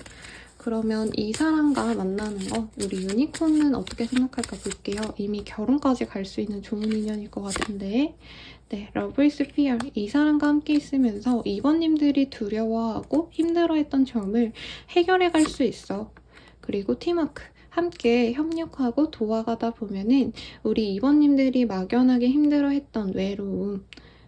그러면 이 사람과 만나는 거 우리 유니콘은 어떻게 생각할까 볼게요. 이미 결혼까지 갈 수 있는 좋은 인연일 것 같은데 네, Love is Fear. 이 사람과 함께 있으면서 2번님들이 두려워하고 힘들어했던 점을 해결해 갈 수 있어. 그리고 팀워크. 함께 협력하고 도와가다 보면은 우리 2번님들이 막연하게 힘들어했던 외로움,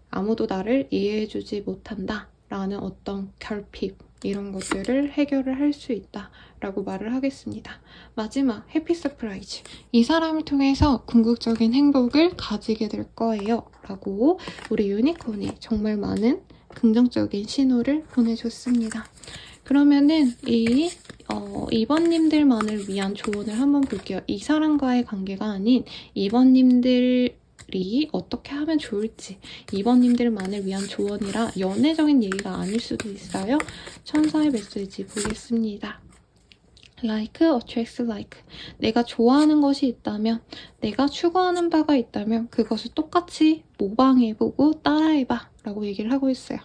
아무도 나를 이해해주지 못한다 라는 어떤 결핍 이런 것들을 해결을 할 수 있다 라고 말을 하겠습니다. 마지막 해피 서프라이즈. 이 사람을 통해서 궁극적인 행복을 가지게 될 거예요 라고 우리 유니콘이 정말 많은 긍정적인 신호를 보내줬습니다. 그러면은 2번님들만을 위한 조언을 한번 볼게요. 이 사람과의 관계가 아닌 2번님들이 어떻게 하면 좋을지 2번님들만을 위한 조언이라 연애적인 얘기가 아닐 수도 있어요. 천사의 메시지 보겠습니다. Like attracts like. 내가 좋아하는 것이 있다면, 내가 추구하는 바가 있다면 그것을 똑같이 모방해보고 따라해봐 라고 얘기를 하고 있어요.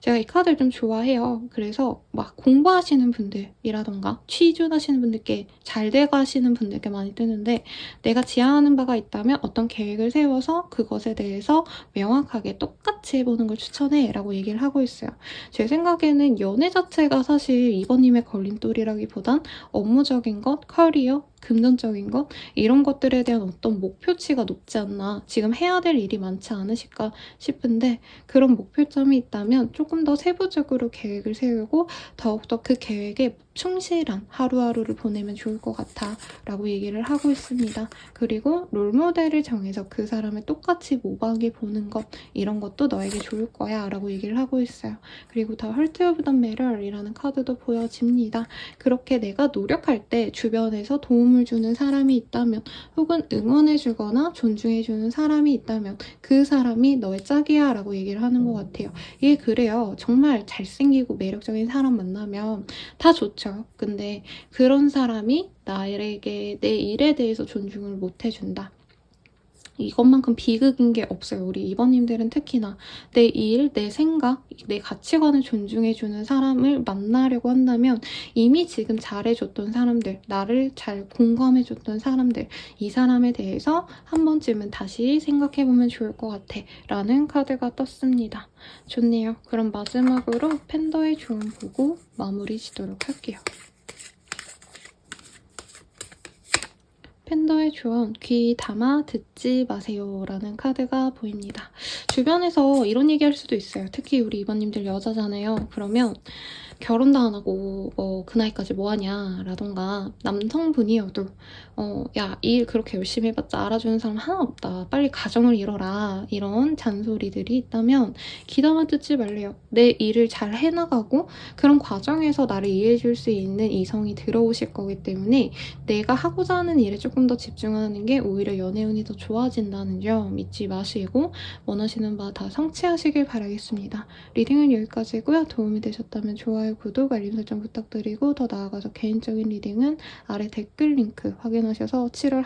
제가 이 카드를 좀 좋아해요. 그래서 막 공부하시는 분들이라던가 취준하시는 분들께 잘 돼가시는 분들께 많이 뜨는데 내가 지향하는 바가 있다면 어떤 계획을 세워서 그것에 대해서 명확하게 똑같이 해보는 걸 추천해 라고 얘기를 하고 있어요. 제 생각에는 연애 자체가 사실 2번님의 걸림돌이라기보단 업무적인 것, 커리어, 금전적인 것 이런 것들에 대한 어떤 목표치가 높지 않나 지금 해야 될 일이 많지 않으실까 싶은데 그런 목표점이 있다면 조금 더 세부적으로 계획을 세우고 더욱더 그 계획에 충실한 하루하루를 보내면 좋을 것 같아 라고 얘기를 하고 있습니다. 그리고 롤모델을 정해서 그 사람을 똑같이 모방해 보는 것 이런 것도 너에게 좋을 거야 라고 얘기를 하고 있어요. 그리고 더 Heart of the Matter이라는 카드도 보여집니다. 그렇게 내가 노력할 때 주변에서 도움을 주는 사람이 있다면 혹은 응원해주거나 존중해주는 사람이 있다면 그 사람이 너의 짝이야 라고 얘기를 하는 것 같아요. 이게 그래요. 정말 잘생기고 매력적인 사람 만나면 다 좋죠. 근데 그런 사람이 나에게 내 일에 대해서 존중을 못 해준다. 이것만큼 비극인 게 없어요. 우리 2번님들은 특히나 내 일, 내 생각, 내 가치관을 존중해주는 사람을 만나려고 한다면 이미 지금 잘해줬던 사람들, 나를 잘 공감해줬던 사람들, 이 사람에 대해서 한 번쯤은 다시 생각해보면 좋을 것 같아 라는 카드가 떴습니다. 좋네요. 그럼 마지막으로 팬더의 조언 보고 마무리 지도록 할게요. 팬더의 조언, 귀 담아 듣지 마세요 라는 카드가 보입니다. 주변에서 이런 얘기할 수도 있어요. 특히 우리 2번님들 여자잖아요. 그러면 결혼도 안 하고 그 나이까지 뭐하냐 라던가 남성분이어도 야, 일 그렇게 열심히 해봤자 알아주는 사람 하나 없다. 빨리 가정을 이뤄라. 이런 잔소리들이 있다면 귀담아 듣지 말래요. 내 일을 잘 해나가고 그런 과정에서 나를 이해해줄 수 있는 이성이 들어오실 거기 때문에 내가 하고자 하는 일에 조금 더 집중하는 게 오히려 연애운이 더 좋아진다는 점 잊지 마시고 원하시는 바 다 성취하시길 바라겠습니다. 리딩은 여기까지고요. 도움이 되셨다면 좋아요, 구독, 알림 설정 부탁드리고 더 나아가서 개인적인 리딩은 아래 댓글 링크 확인하셔서 7월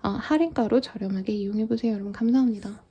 할인가로 저렴하게 이용해보세요. 여러분 감사합니다.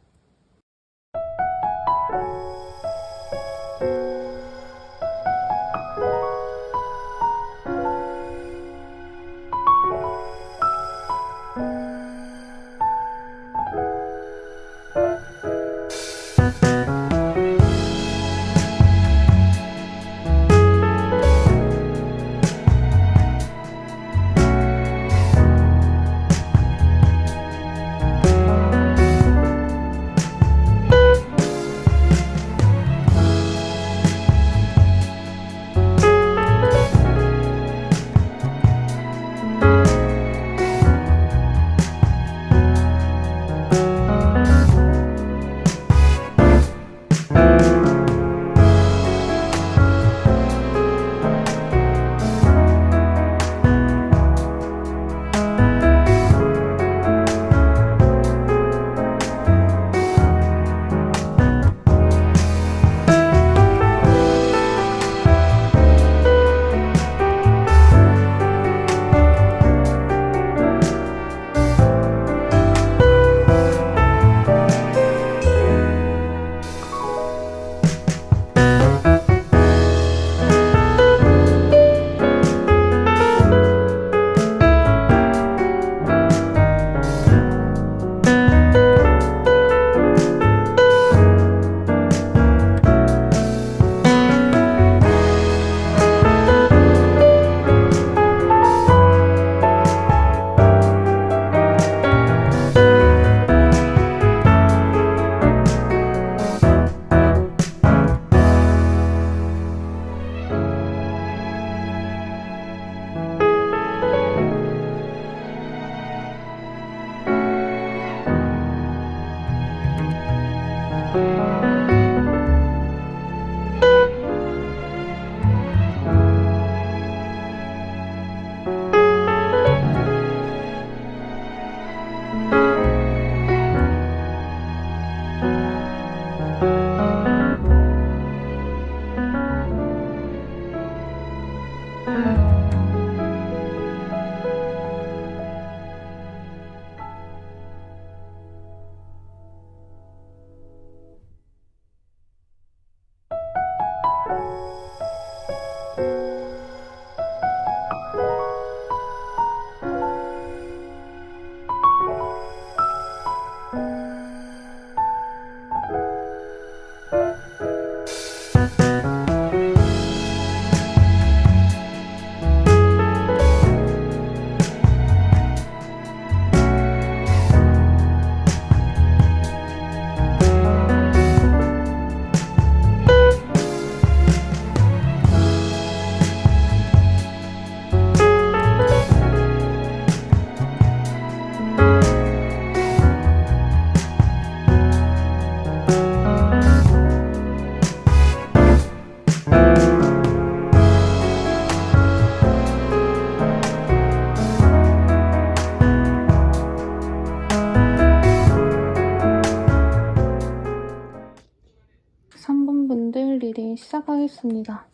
시작하겠습니다.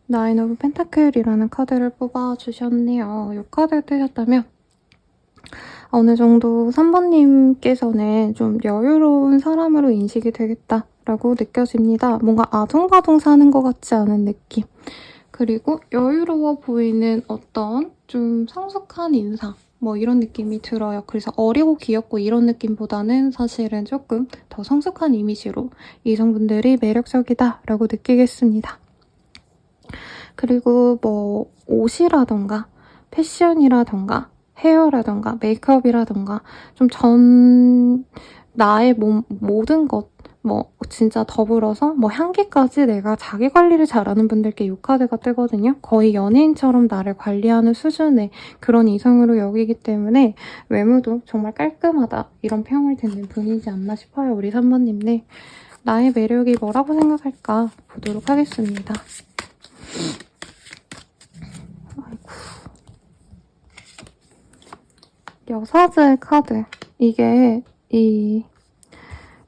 나인 오브 펜타클이라는 카드를 뽑아주셨네요. 이 카드를 뜨셨다면 어느 정도 3번님께서는 좀 여유로운 사람으로 인식이 되겠다라고 느껴집니다. 뭔가 아둥바둥 사는 것 같지 않은 느낌. 그리고 여유로워 보이는 어떤 좀 성숙한 인상 뭐 이런 느낌이 들어요. 그래서 어리고 귀엽고 이런 느낌보다는 사실은 조금 더 성숙한 이미지로 이성분들이 매력적이다라고 느끼겠습니다. 그리고 뭐 옷이라던가 패션이라던가 헤어라던가 메이크업이라던가 좀 나의 몸 모든 것 뭐 진짜 더불어서 뭐 향기까지 내가 자기 관리를 잘하는 분들께 이 카드가 뜨거든요. 거의 연예인처럼 나를 관리하는 수준의 그런 이성으로 여기기 때문에 외모도 정말 깔끔하다 이런 평을 듣는 분이지 않나 싶어요. 우리 3번님들. 나의 매력이 뭐라고 생각할까 보도록 하겠습니다. 아이고. 여사제 카드. 이게 이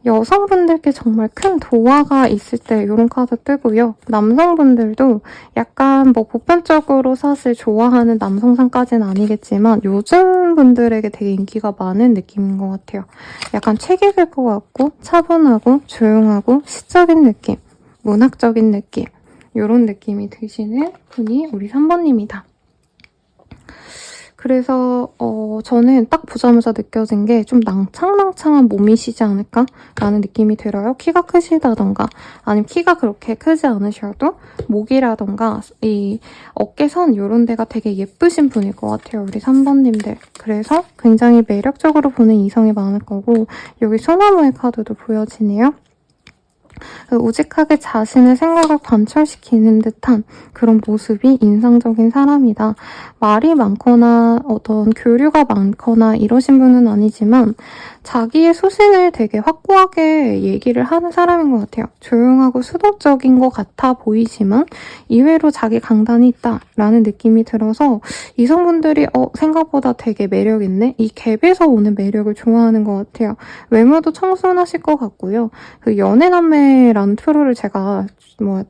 여성분들께 정말 큰 도화가 있을 때 이런 카드 뜨고요. 남성분들도 약간 뭐 보편적으로 사실 좋아하는 남성상까지는 아니겠지만 요즘 분들에게 되게 인기가 많은 느낌인 것 같아요. 약간 책 읽을 것 같고 차분하고 조용하고 시적인 느낌, 문학적인 느낌 이런 느낌이 드시는 분이 우리 3번님이다. 그래서 저는 딱 보자마자 느껴진 게 좀 낭창낭창한 몸이시지 않을까? 라는 느낌이 들어요. 키가 크시다던가 아니면 키가 그렇게 크지 않으셔도 목이라던가 이 어깨선 이런 데가 되게 예쁘신 분일 것 같아요. 우리 3번님들. 그래서 굉장히 매력적으로 보는 이성이 많을 거고 여기 소나무의 카드도 보여지네요. 우직하게 자신의 생각을 관철시키는 듯한 그런 모습이 인상적인 사람이다. 말이 많거나 어떤 교류가 많거나 이러신 분은 아니지만 자기의 소신을 되게 확고하게 얘기를 하는 사람인 것 같아요. 조용하고 수동적인 것 같아 보이지만 이외로 자기 강단이 있다라는 느낌이 들어서 이성분들이 생각보다 되게 매력 있네? 이 갭에서 오는 매력을 좋아하는 것 같아요. 외모도 청순하실 것 같고요. 그 연애남매라는 프로를 제가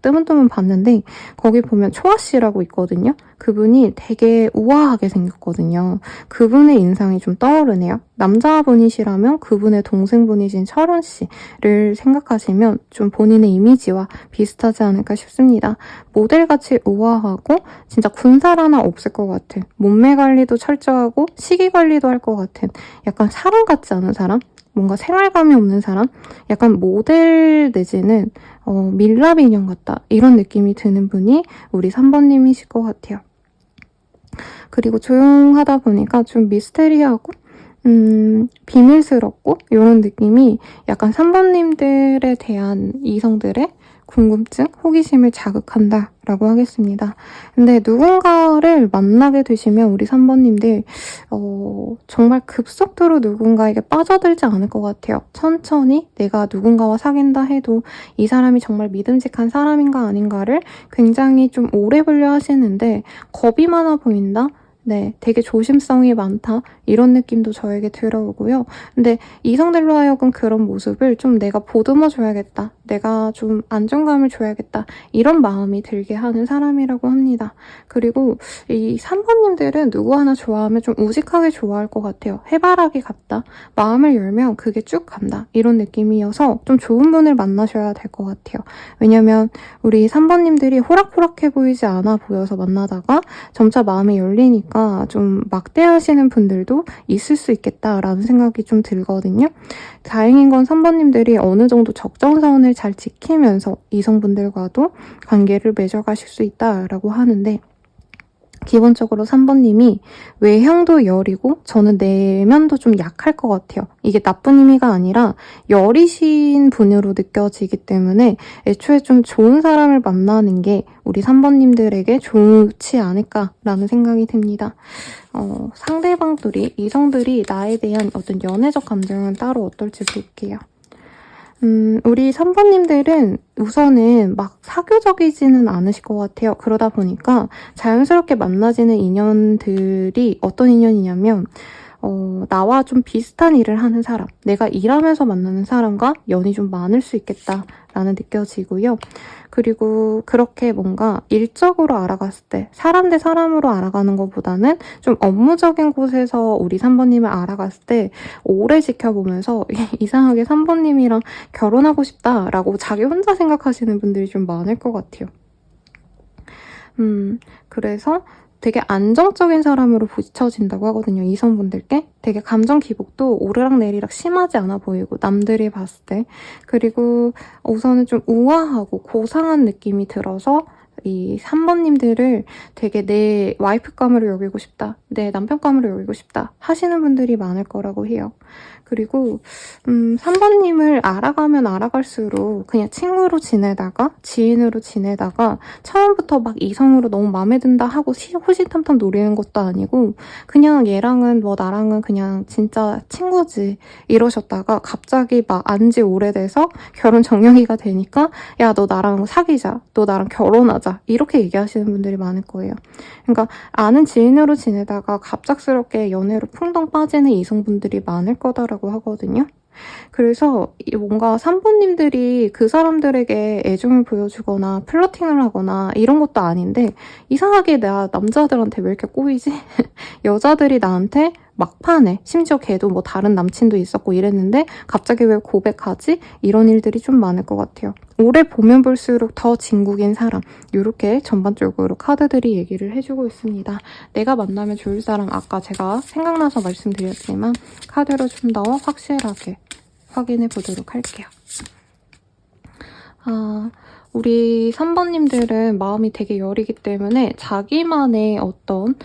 뜨문뜨문 봤는데 거기 보면 초아 씨라고 있거든요. 그분이 되게 우아하게 생겼거든요. 그분의 인상이 좀 떠오르네요. 남자분이시라면 그분의 동생분이신 철원 씨를 생각하시면 좀 본인의 이미지와 비슷하지 않을까 싶습니다. 모델같이 우아하고 진짜 군살 하나 없을 것 같은 몸매 관리도 철저하고 식이 관리도 할 것 같은 약간 사람 같지 않은 사람? 뭔가 생활감이 없는 사람? 약간 모델 내지는 밀랍 인형 같다. 이런 느낌이 드는 분이 우리 3번님이실 것 같아요. 그리고 조용하다 보니까 좀 미스테리하고 비밀스럽고 이런 느낌이 약간 3번님들에 대한 이성들의 궁금증, 호기심을 자극한다라고 하겠습니다. 근데 누군가를 만나게 되시면 우리 3번님들 정말 급속도로 누군가에게 빠져들지 않을 것 같아요. 천천히 내가 누군가와 사귄다 해도 이 사람이 정말 믿음직한 사람인가 아닌가를 굉장히 좀 오래 보려 하시는데 겁이 많아 보인다? 네, 되게 조심성이 많다 이런 느낌도 저에게 들어오고요. 근데 이성들로 하여금 그런 모습을 좀 내가 보듬어 줘야겠다. 내가 좀 안정감을 줘야겠다. 이런 마음이 들게 하는 사람이라고 합니다. 그리고 이 3번님들은 누구 하나 좋아하면 좀 우직하게 좋아할 것 같아요. 해바라기 같다. 마음을 열면 그게 쭉 간다. 이런 느낌이어서 좀 좋은 분을 만나셔야 될 것 같아요. 왜냐면 우리 3번님들이 호락호락해 보이지 않아 보여서 만나다가 점차 마음이 열리니까 좀 막대하시는 분들도 있을 수 있겠다라는 생각이 좀 들거든요. 다행인 건 3번님들이 어느 정도 적정선을 잘 지키면서 이성분들과도 관계를 맺어가실 수 있다라고 하는데 기본적으로 3번님이 외형도 여리고 저는 내면도 좀 약할 것 같아요. 이게 나쁜 의미가 아니라 여리신 분으로 느껴지기 때문에 애초에 좀 좋은 사람을 만나는 게 우리 3번님들에게 좋지 않을까라는 생각이 듭니다. 상대방들이, 이성들이 나에 대한 어떤 연애적 감정은 따로 어떨지 볼게요. 우리 3번님들은 우선은 막 사교적이지는 않으실 것 같아요. 그러다 보니까 자연스럽게 만나지는 인연들이 어떤 인연이냐면 나와 좀 비슷한 일을 하는 사람, 내가 일하면서 만나는 사람과 연이 좀 많을 수 있겠다라는 느껴지고요. 그리고 그렇게 뭔가 일적으로 알아갔을 때 사람 대 사람으로 알아가는 것보다는 좀 업무적인 곳에서 우리 3번님을 알아갔을 때 오래 지켜보면서 이상하게 3번님이랑 결혼하고 싶다라고 자기 혼자 생각하시는 분들이 좀 많을 것 같아요. 그래서 되게 안정적인 사람으로 비춰진다고 하거든요. 이성분들께. 되게 감정 기복도 오르락내리락 심하지 않아 보이고 남들이 봤을 때. 그리고 우선은 좀 우아하고 고상한 느낌이 들어서 이 3번님들을 되게 내 와이프감으로 여기고 싶다. 내 남편감으로 여기고 싶다. 하시는 분들이 많을 거라고 해요. 그리고 3번님을 알아가면 알아갈수록 그냥 친구로 지내다가 지인으로 지내다가 처음부터 막 이성으로 너무 마음에 든다 하고 호시탐탐 노리는 것도 아니고 그냥 얘랑은 뭐 나랑은 그냥 진짜 친구지 이러셨다가 갑자기 막 안지 오래돼서 결혼 정년기가 되니까 야, 너 나랑 사귀자, 너 나랑 결혼하자 이렇게 얘기하시는 분들이 많을 거예요. 그러니까 아는 지인으로 지내다가 갑작스럽게 연애로 풍덩 빠지는 이성분들이 많을 거다라고 하거든요. 그래서 뭔가 3번님들이 그 사람들에게 애정을 보여주거나 플러팅을 하거나 이런 것도 아닌데 이상하게 나 남자들한테 왜 이렇게 꼬이지? 여자들이 나한테 막판에 심지어 걔도 뭐 다른 남친도 있었고 이랬는데 갑자기 왜 고백하지? 이런 일들이 좀 많을 것 같아요. 오래 보면 볼수록 더 진국인 사람, 이렇게 전반적으로 카드들이 얘기를 해주고 있습니다. 내가 만나면 좋을 사람, 아까 제가 생각나서 말씀드렸지만 카드로 좀 더 확실하게 확인해 보도록 할게요. 우리 3번님들은 마음이 되게 여리기 때문에 자기만의 어떤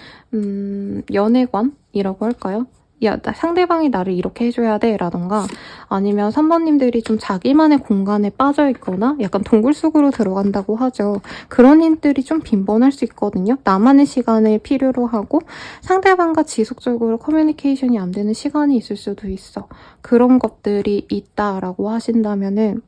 연애관이라고 할까요? 야, 상대방이 나를 이렇게 해줘야 돼 라던가 아니면 3번님들이 좀 자기만의 공간에 빠져있거나 약간 동굴 속으로 들어간다고 하죠. 그런 힘들이 좀 빈번할 수 있거든요. 나만의 시간을 필요로 하고 상대방과 지속적으로 커뮤니케이션이 안 되는 시간이 있을 수도 있어. 그런 것들이 있다라고 하신다면은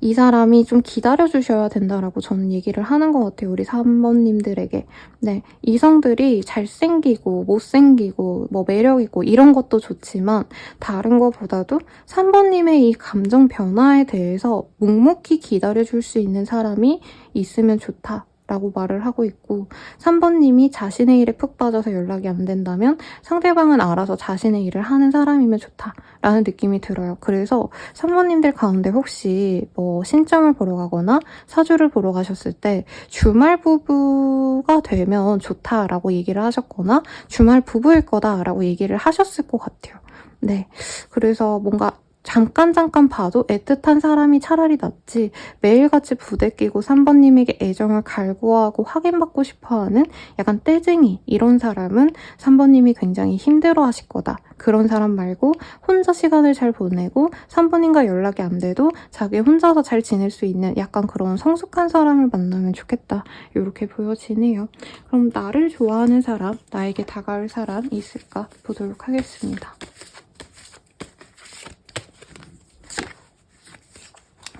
이 사람이 좀 기다려주셔야 된다라고 저는 얘기를 하는 것 같아요. 우리 3번님들에게. 네, 이성들이 잘생기고 못생기고 뭐 매력있고 이런 것도 좋지만 다른 것보다도 3번님의 이 감정 변화에 대해서 묵묵히 기다려줄 수 있는 사람이 있으면 좋다. 라고 말을 하고 있고 3번님이 자신의 일에 푹 빠져서 연락이 안 된다면 상대방은 알아서 자신의 일을 하는 사람이면 좋다라는 느낌이 들어요. 그래서 3번님들 가운데 혹시 뭐 신점을 보러 가거나 사주를 보러 가셨을 때 주말 부부가 되면 좋다라고 얘기를 하셨거나 주말 부부일 거다라고 얘기를 하셨을 것 같아요. 네, 그래서 뭔가 잠깐 봐도 애틋한 사람이 차라리 낫지 매일같이 부대끼고 3번님에게 애정을 갈구하고 확인받고 싶어하는 약간 떼쟁이 이런 사람은 3번님이 굉장히 힘들어하실 거다. 그런 사람 말고 혼자 시간을 잘 보내고 3번님과 연락이 안 돼도 자기 혼자서 잘 지낼 수 있는 약간 그런 성숙한 사람을 만나면 좋겠다. 이렇게 보여지네요. 그럼 나를 좋아하는 사람, 나에게 다가올 사람 있을까 보도록 하겠습니다.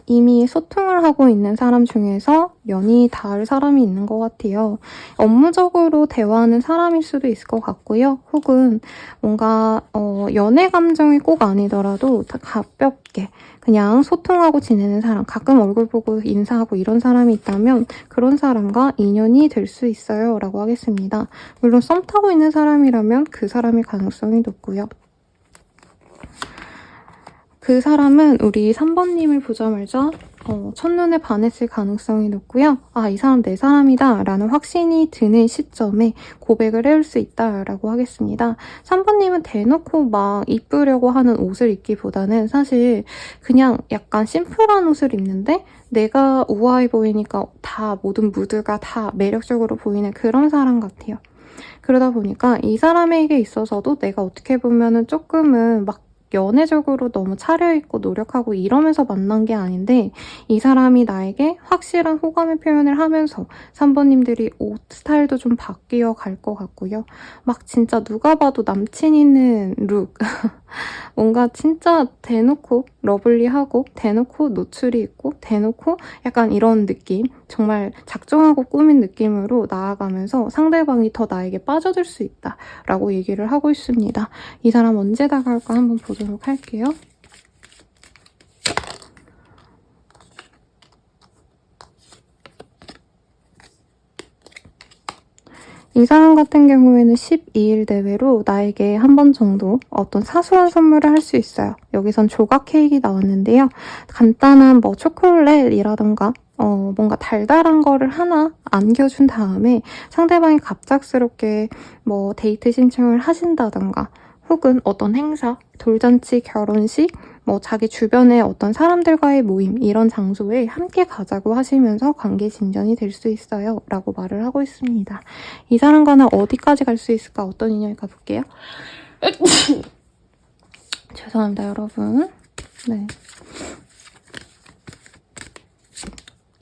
이미 소통을 하고 있는 사람 중에서 연이 닿을 사람이 있는 것 같아요. 업무적으로 대화하는 사람일 수도 있을 것 같고요. 혹은 뭔가 연애 감정이 꼭 아니더라도 가볍게 그냥 소통하고 지내는 사람, 가끔 얼굴 보고 인사하고 이런 사람이 있다면 그런 사람과 인연이 될 수 있어요 라고 하겠습니다. 물론 썸 타고 있는 사람이라면 그 사람일 가능성이 높고요. 그 사람은 우리 3번님을 보자마자 첫눈에 반했을 가능성이 높고요. 아, 이 사람 내 사람이다 라는 확신이 드는 시점에 고백을 해올 수 있다라고 하겠습니다. 3번님은 대놓고 막 이쁘려고 하는 옷을 입기보다는 사실 그냥 약간 심플한 옷을 입는데 내가 우아해 보이니까 다 모든 무드가 다 매력적으로 보이는 그런 사람 같아요. 그러다 보니까 이 사람에게 있어서도 내가 어떻게 보면은 조금은 막 연애적으로 너무 차려입고 노력하고 이러면서 만난 게 아닌데 이 사람이 나에게 확실한 호감의 표현을 하면서 3번님들이 옷 스타일도 좀 바뀌어 갈 것 같고요. 막 진짜 누가 봐도 남친 있는 룩 뭔가 진짜 대놓고 러블리하고 대놓고 노출이 있고 대놓고 약간 이런 느낌 정말 작정하고 꾸민 느낌으로 나아가면서 상대방이 더 나에게 빠져들 수 있다라고 얘기를 하고 있습니다. 이 사람 언제 다가올까 한번 보도록 할게요. 이 사람 같은 경우에는 12일 내외로 나에게 한 번 정도 어떤 사소한 선물을 할 수 있어요. 여기선 조각 케이크 나왔는데요. 간단한 뭐 초콜릿이라던가 뭔가 달달한 거를 하나 안겨준 다음에 상대방이 갑작스럽게 뭐 데이트 신청을 하신다던가 혹은 어떤 행사, 돌잔치, 결혼식, 뭐 자기 주변의 어떤 사람들과의 모임 이런 장소에 함께 가자고 하시면서 관계 진전이 될 수 있어요 라고 말을 하고 있습니다. 이 사람과는 어디까지 갈 수 있을까? 어떤 인연이 가볼게요. 죄송합니다, 여러분. 네.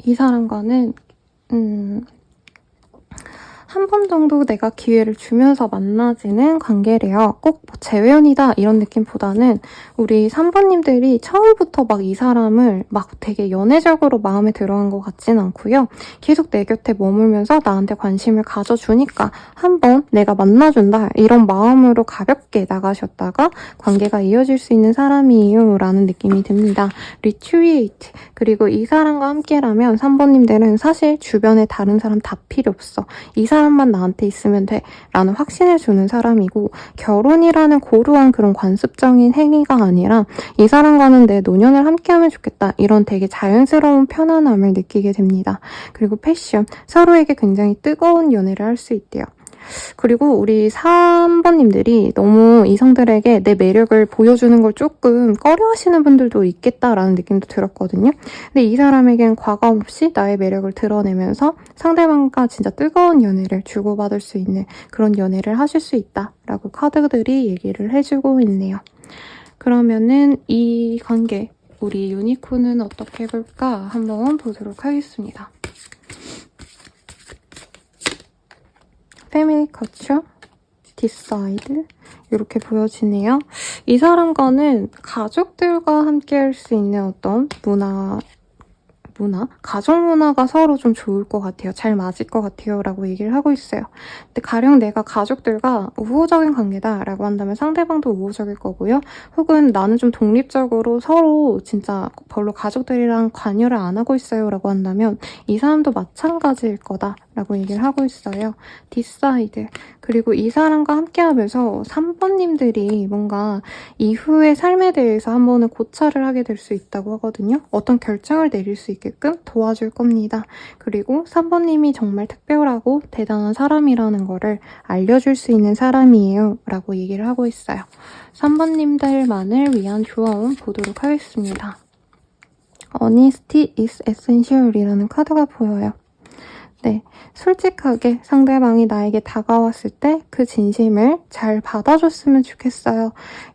이 사람과는 한 번 정도 내가 기회를 주면서 만나지는 관계래요. 꼭뭐 재회원이다 이런 느낌보다는 우리 3번님들이 처음부터 막 이 사람을 막 되게 연애적으로 마음에 들어한 것 같진 않고요. 계속 내 곁에 머물면서 나한테 관심을 가져주니까 한번 내가 만나준다 이런 마음으로 가볍게 나가셨다가 관계가 이어질 수 있는 사람이에요 라는 느낌이 듭니다. 리추이에이트. 그리고 이 사람과 함께라면 3번님들은 사실 주변에 다른 사람 다 필요 없어. 이 사람만 나한테 있으면 돼 라는 확신을 주는 사람이고, 결혼이라는 고루한 그런 관습적인 행위가 아니라 이 사람과는 내 노년을 함께하면 좋겠다 이런 되게 자연스러운 편안함을 느끼게 됩니다. 그리고 패션, 서로에게 굉장히 뜨거운 연애를 할 수 있대요. 그리고 우리 3번님들이 너무 이성들에게 내 매력을 보여주는 걸 조금 꺼려하시는 분들도 있겠다라는 느낌도 들었거든요. 근데 이 사람에겐 과감 없이 나의 매력을 드러내면서 상대방과 진짜 뜨거운 연애를 주고받을 수 있는 그런 연애를 하실 수 있다라고 카드들이 얘기를 해주고 있네요. 그러면은 이 관계, 우리 유니콘은 어떻게 볼까 한번 보도록 하겠습니다. 패밀리 커처, 디사이드 이렇게 보여지네요. 이 사람과는 가족들과 함께 할 수 있는 어떤 가족 문화가 서로 좀 좋을 것 같아요. 잘 맞을 것 같아요 라고 얘기를 하고 있어요. 근데 가령 내가 가족들과 우호적인 관계다 라고 한다면 상대방도 우호적일 거고요. 혹은 나는 좀 독립적으로 서로 진짜 별로 가족들이랑 관여를 안 하고 있어요 라고 한다면 이 사람도 마찬가지일 거다 라고 얘기를 하고 있어요. 디사이드. 그리고 이 사람과 함께하면서 3번님들이 뭔가 이후의 삶에 대해서 한 번은 고찰을 하게 될 수 있다고 하거든요. 어떤 결정을 내릴 수 있게끔 도와줄 겁니다. 그리고 3번님이 정말 특별하고 대단한 사람이라는 거를 알려줄 수 있는 사람이에요 라고 얘기를 하고 있어요. 3번님들만을 위한 조언 보도록 하겠습니다. Honesty is essential 이라는 카드가 보여요. 네, 솔직하게 상대방이 나에게 다가왔을 때 그 진심을 잘 받아줬으면 좋겠어요.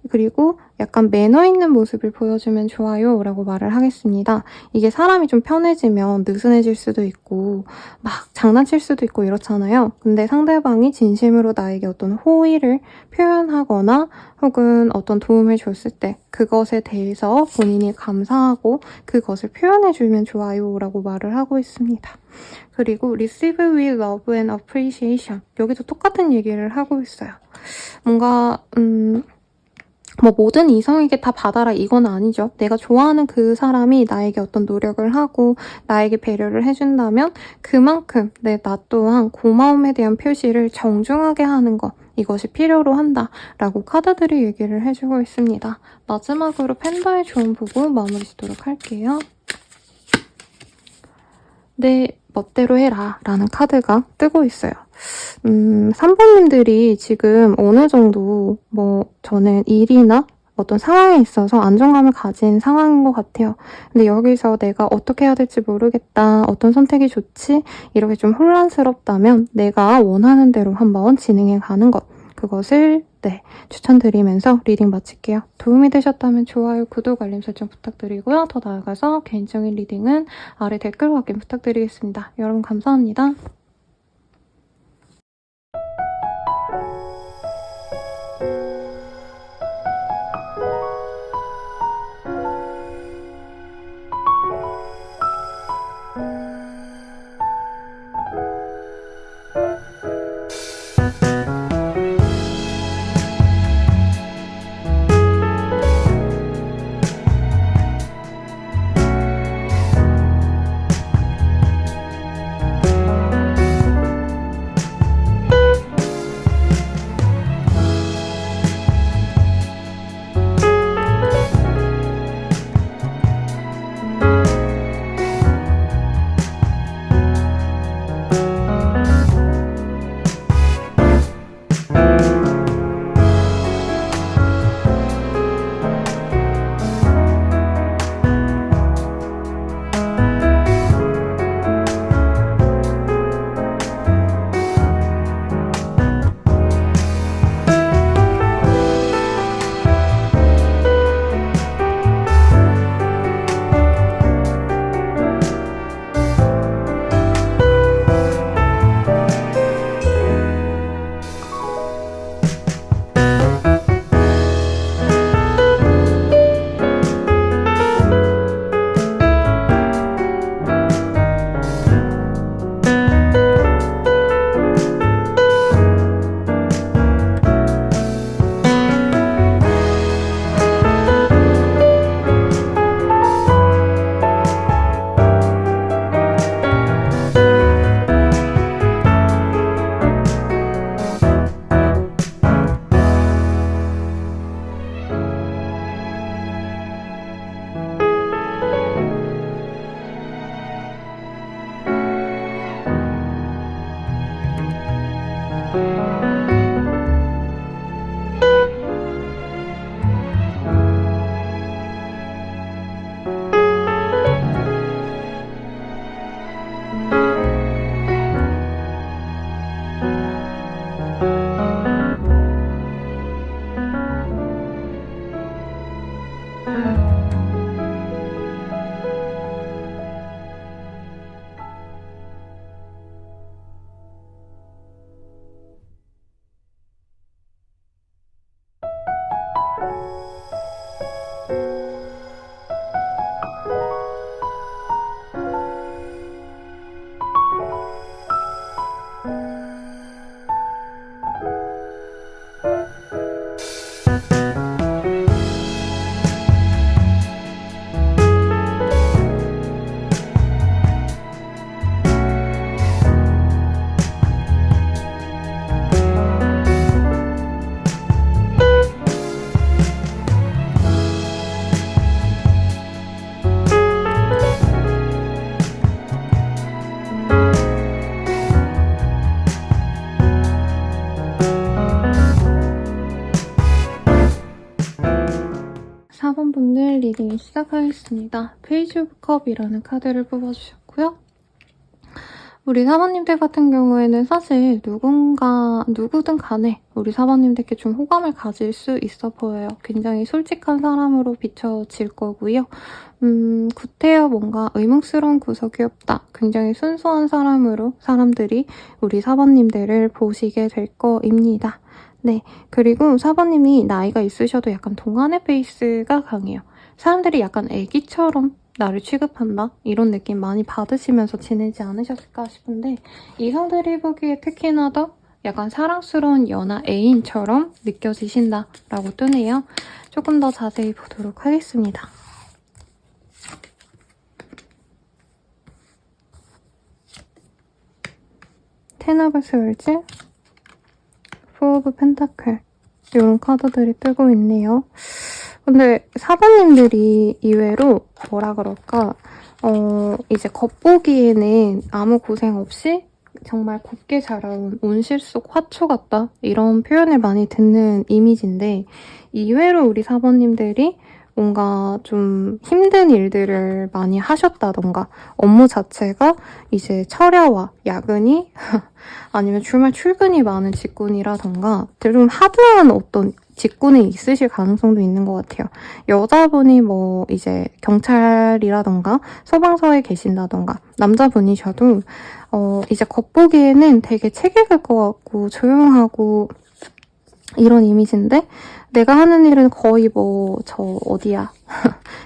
그리고 약간 매너 있는 모습을 보여주면 좋아요 라고 말을 하겠습니다. 이게 사람이 좀 편해지면 느슨해질 수도 있고 막 장난칠 수도 있고 이렇잖아요. 근데 상대방이 진심으로 나에게 어떤 호의를 표현하거나 혹은 어떤 도움을 줬을 때 그것에 대해서 본인이 감사하고 그것을 표현해주면 좋아요 라고 말을 하고 있습니다. 그리고 receive with love and appreciation. 여기도 똑같은 얘기를 하고 있어요. 뭔가 뭐 모든 이성에게 다 받아라 이건 아니죠. 내가 좋아하는 그 사람이 나에게 어떤 노력을 하고 나에게 배려를 해준다면 그만큼 나 또한 고마움에 대한 표시를 정중하게 하는 것, 이것이 필요로 한다 라고 카드들이 얘기를 해주고 있습니다. 마지막으로 팬더의 조언 보고 마무리 짓도록 할게요. 내 멋대로 해라 라는 카드가 뜨고 있어요. 3번님들이 지금 어느 정도 저는 일이나 어떤 상황에 있어서 안정감을 가진 상황인 것 같아요. 근데 여기서 내가 어떻게 해야 될지 모르겠다, 어떤 선택이 좋지? 이렇게 좀 혼란스럽다면 내가 원하는 대로 한번 진행해 가는 것, 그것을 추천드리면서 리딩 마칠게요. 도움이 되셨다면 좋아요, 구독, 알림 설정 부탁드리고요. 더 나아가서 개인적인 리딩은 아래 댓글 확인 부탁드리겠습니다. 여러분 감사합니다. 4번분들 리딩 시작하겠습니다. 페이지 오브 컵이라는 카드를 뽑아주셨고요. 우리 사번님들 같은 경우에는 사실 누구든 간에 우리 사번님들께 좀 호감을 가질 수 있어 보여요. 굉장히 솔직한 사람으로 비춰질 거고요. 구태여 뭔가 의문스러운 구석이 없다. 굉장히 순수한 사람으로 사람들이 우리 사번님들을 보시게 될 거입니다. 네, 그리고 사번님이 나이가 있으셔도 약간 동안의 베이스가 강해요. 사람들이 약간 애기처럼 나를 취급한다? 이런 느낌 많이 받으시면서 지내지 않으셨을까 싶은데 이성들이 보기에 특히나 더 약간 사랑스러운 연하 애인처럼 느껴지신다라고 뜨네요. 조금 더 자세히 보도록 하겠습니다. 텐 오브 스월즈, 포 오브 펜타클 이런 카드들이 뜨고 있네요. 근데 사부님들이 이외로 뭐라 그럴까 이제 겉보기에는 아무 고생 없이 정말 곱게 자라온 온실 속 화초 같다 이런 표현을 많이 듣는 이미지인데 이외로 우리 사부님들이 뭔가 좀 힘든 일들을 많이 하셨다던가 업무 자체가 이제 철야와 야근이 아니면 주말 출근이 많은 직군이라던가 좀 하드한 어떤 직군에 있으실 가능성도 있는 것 같아요. 여자분이 뭐 이제 경찰이라던가 소방서에 계신다던가 남자분이셔도 이제 겉보기에는 되게 책 읽을 것 같고 조용하고 이런 이미지인데 내가 하는 일은 거의 뭐 저 어디야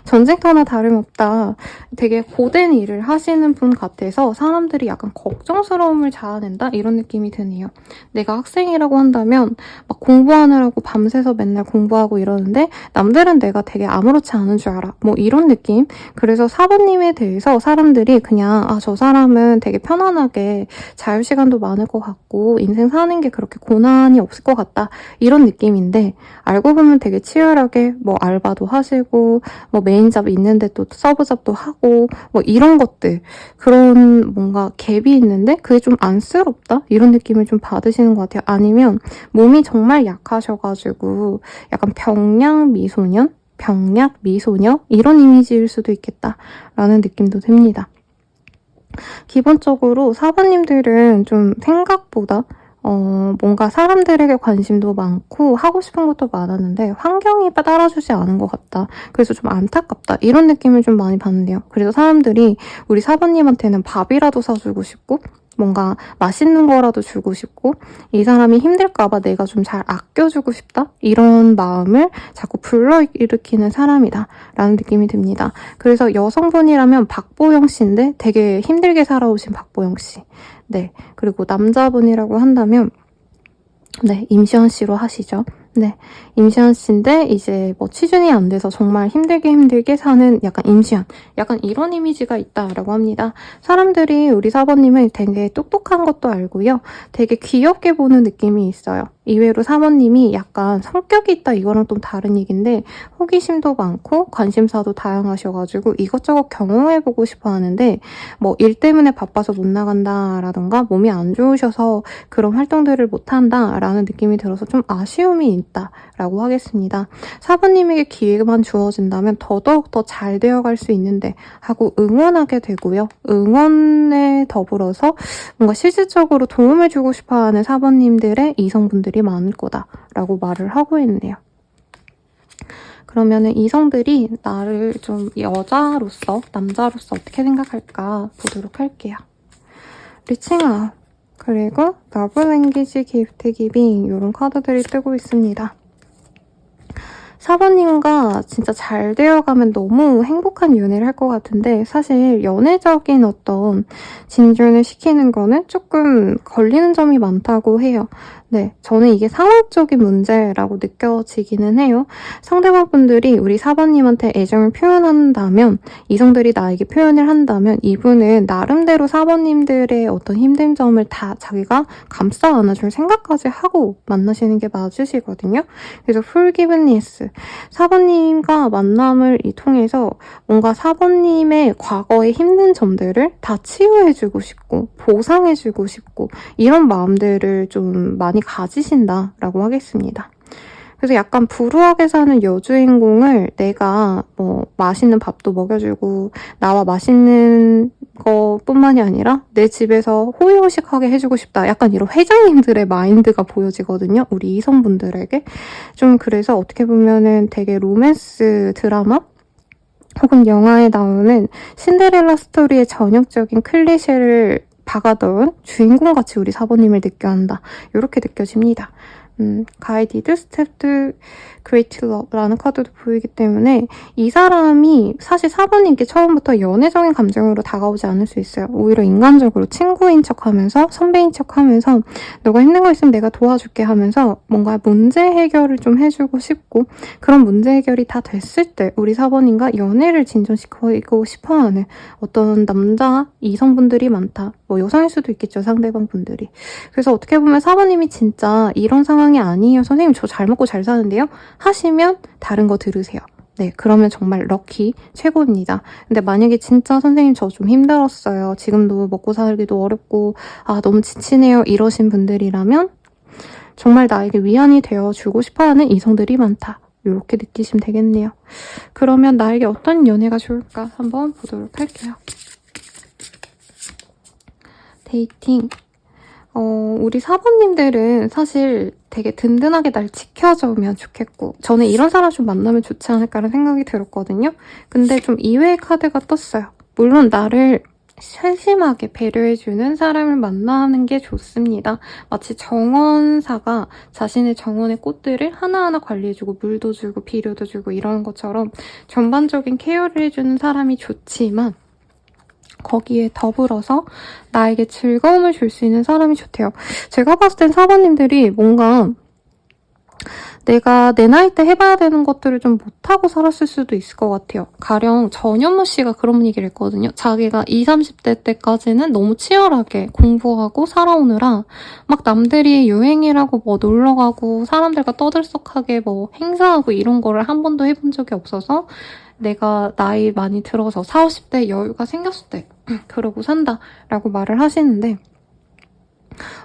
전쟁터나 다름없다. 되게 고된 일을 하시는 분 같아서 사람들이 약간 걱정스러움을 자아낸다? 이런 느낌이 드네요. 내가 학생이라고 한다면 막 공부하느라고 밤새서 맨날 공부하고 이러는데 남들은 내가 되게 아무렇지 않은 줄 알아. 뭐 이런 느낌? 그래서 사부님에 대해서 사람들이 그냥 저 사람은 되게 편안하게 자유시간도 많을 것 같고 인생 사는 게 그렇게 고난이 없을 것 같다. 이런 느낌인데 알고 보면 되게 치열하게 뭐 알바도 하시고 뭐 메인잡 있는데 또 서브잡도 하고 뭐 이런 것들 그런 뭔가 갭이 있는데 그게 좀 안쓰럽다? 이런 느낌을 좀 받으시는 것 같아요. 아니면 몸이 정말 약하셔가지고 약간 병약 미소녀 이런 이미지일 수도 있겠다라는 느낌도 듭니다. 기본적으로 사부님들은 좀 생각보다 뭔가 사람들에게 관심도 많고 하고 싶은 것도 많았는데 환경이 따라주지 않은 것 같다. 그래서 좀 안타깝다. 이런 느낌을 좀 많이 받는데요. 그래서 사람들이 우리 사부님한테는 밥이라도 사주고 싶고 뭔가 맛있는 거라도 주고 싶고 이 사람이 힘들까 봐 내가 좀 잘 아껴주고 싶다? 이런 마음을 자꾸 불러일으키는 사람이다 라는 느낌이 듭니다. 그래서 여성분이라면 박보영 씨인데 되게 힘들게 살아오신 박보영 씨. 네, 그리고 남자분이라고 한다면 네, 임시완 씨로 하시죠. 네, 임시완 씨인데 이제 뭐 취준이 안 돼서 정말 힘들게 사는 약간 임시완, 약간 이런 이미지가 있다라고 합니다. 사람들이 우리 사부님을 되게 똑똑한 것도 알고요. 되게 귀엽게 보는 느낌이 있어요. 의외로 사모님이 약간 성격이 있다 이거랑 좀 다른 얘기인데 호기심도 많고 관심사도 다양하셔가지고 이것저것 경험해보고 싶어 하는데 뭐 일 때문에 바빠서 못 나간다라던가 몸이 안 좋으셔서 그런 활동들을 못한다라는 느낌이 들어서 좀 아쉬움이 있다라고 하겠습니다. 사모님에게 기회만 주어진다면 더더욱 더 잘 되어갈 수 있는데 하고 응원하게 되고요. 응원에 더불어서 뭔가 실질적으로 도움을 주고 싶어하는 사모님들의 이성분들이 많을 거다라고 말을 하고 있네요. 그러면은 이성들이 나를 좀 여자로서, 남자로서 어떻게 생각할까 보도록 할게요. 리칭아웃, 그리고 러브 랭귀지 기프트 기빙 이런 카드들이 뜨고 있습니다. 사모님과 진짜 잘 되어가면 너무 행복한 연애를 할 것 같은데 사실 연애적인 어떤 진전을 시키는 거는 조금 걸리는 점이 많다고 해요. 네, 저는 이게 상황적인 문제라고 느껴지기는 해요. 상대방분들이 우리 사모님한테 애정을 표현한다면, 이성들이 나에게 표현을 한다면 이분은 나름대로 사모님들의 어떤 힘든 점을 다 자기가 감싸 안아줄 생각까지 하고 만나시는 게 맞으시거든요. 그래서 forgiveness, 사모님과 만남을 통해서 뭔가 사모님의 과거의 힘든 점들을 다 치유해주고 싶고 보상해주고 싶고 이런 마음들을 좀 많이 가지신다라고 하겠습니다. 그래서 약간 불우하게 사는 여주인공을 내가 뭐 맛있는 밥도 먹여주고 나와 맛있는 것뿐만이 아니라 내 집에서 호의호식하게 해주고 싶다. 약간 이런 회장님들의 마인드가 보여지거든요. 우리 이성분들에게. 좀 그래서 어떻게 보면은 되게 로맨스 드라마? 혹은 영화에 나오는 신데렐라 스토리의 전형적인 클리셰를 박아넣은 주인공같이 우리 사모님을 느껴한다. 이렇게 느껴집니다. Guided Step to Great Love라는 카드도 보이기 때문에 이 사람이 사실 사모님께 처음부터 연애적인 감정으로 다가오지 않을 수 있어요. 오히려 인간적으로 친구인 척하면서 선배인 척하면서 너가 힘든 거 있으면 내가 도와줄게 하면서 뭔가 문제 해결을 좀 해주고 싶고 그런 문제 해결이 다 됐을 때 우리 사모님과 연애를 진전시키고 싶어하는 어떤 남자 이성분들이 많다. 뭐 여성일 수도 있겠죠, 상대방 분들이. 그래서 어떻게 보면 사모님이 진짜 이런 상황이 아니에요. 선생님 저 잘 먹고 잘 사는데요? 하시면 다른 거 들으세요. 네, 그러면 정말 럭키 최고입니다. 근데 만약에 진짜 선생님 저 좀 힘들었어요. 지금도 먹고 살기도 어렵고 아 너무 지치네요. 이러신 분들이라면 정말 나에게 위안이 되어주고 싶어하는 이성들이 많다. 이렇게 느끼시면 되겠네요. 그러면 나에게 어떤 연애가 좋을까 한번 보도록 할게요. 데이팅. 우리 사모님들은 사실 되게 든든하게 날 지켜주면 좋겠고 저는 이런 사람 좀 만나면 좋지 않을까라는 생각이 들었거든요. 근데 좀 이외의 카드가 떴어요. 물론 나를 세심하게 배려해주는 사람을 만나는 게 좋습니다. 마치 정원사가 자신의 정원의 꽃들을 하나하나 관리해주고 물도 주고 비료도 주고 이런 것처럼 전반적인 케어를 해주는 사람이 좋지만 거기에 더불어서 나에게 즐거움을 줄 수 있는 사람이 좋대요. 제가 봤을 땐 사모님들이 뭔가 내가 내 나이 때 해봐야 되는 것들을 좀 못하고 살았을 수도 있을 것 같아요. 가령 전현무 씨가 그런 얘기를 했거든요. 자기가 20, 30대 때까지는 너무 치열하게 공부하고 살아오느라 막 남들이 유행이라고 뭐 놀러가고 사람들과 떠들썩하게 뭐 행사하고 이런 거를 한 번도 해본 적이 없어서 내가 나이 많이 들어서 40, 50대 여유가 생겼을 때 그러고 산다라고 말을 하시는데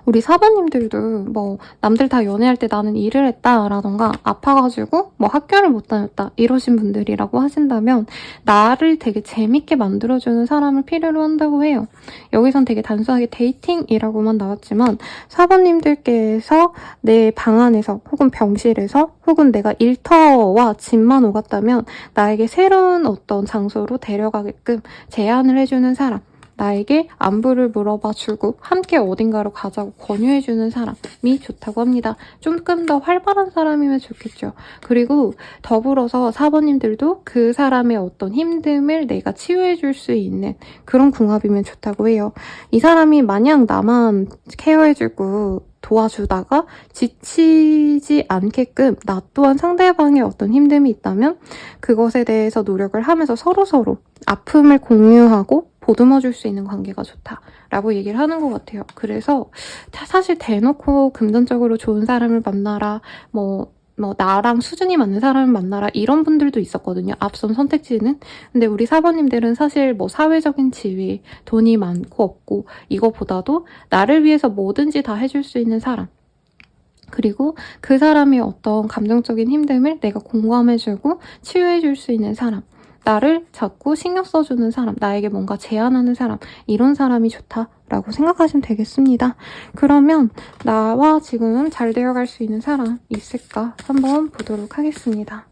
우리 사모님들도 뭐 남들 다 연애할 때 나는 일을 했다라던가 아파가지고 뭐 학교를 못 다녔다 이러신 분들이라고 하신다면 나를 되게 재밌게 만들어주는 사람을 필요로 한다고 해요. 여기선 되게 단순하게 데이팅이라고만 나왔지만 사모님들께서 내 방 안에서 혹은 병실에서 혹은 내가 일터와 집만 오갔다면 나에게 새로운 어떤 장소로 데려가게끔 제안을 해주는 사람, 나에게 안부를 물어봐주고 함께 어딘가로 가자고 권유해주는 사람이 좋다고 합니다. 조금 더 활발한 사람이면 좋겠죠. 그리고 더불어서 사모님들도 그 사람의 어떤 힘듦을 내가 치유해줄 수 있는 그런 궁합이면 좋다고 해요. 이 사람이 마냥 나만 케어해주고 도와주다가 지치지 않게끔 나 또한 상대방의 어떤 힘듦이 있다면 그것에 대해서 노력을 하면서 서로서로 아픔을 공유하고 보듬어줄 수 있는 관계가 좋다라고 얘기를 하는 것 같아요. 그래서 사실 대놓고 금전적으로 좋은 사람을 만나라, 뭐 나랑 수준이 맞는 사람을 만나라 이런 분들도 있었거든요. 앞선 선택지는. 근데 우리 사모님들은 사실 뭐 사회적인 지위, 돈이 많고 없고 이거보다도 나를 위해서 뭐든지 다 해줄 수 있는 사람, 그리고 그 사람의 어떤 감정적인 힘듦을 내가 공감해주고 치유해줄 수 있는 사람, 나를 자꾸 신경 써주는 사람, 나에게 뭔가 제안하는 사람, 이런 사람이 좋다라고 생각하시면 되겠습니다. 그러면 나와 지금 잘 되어갈 수 있는 사람 있을까 한번 보도록 하겠습니다.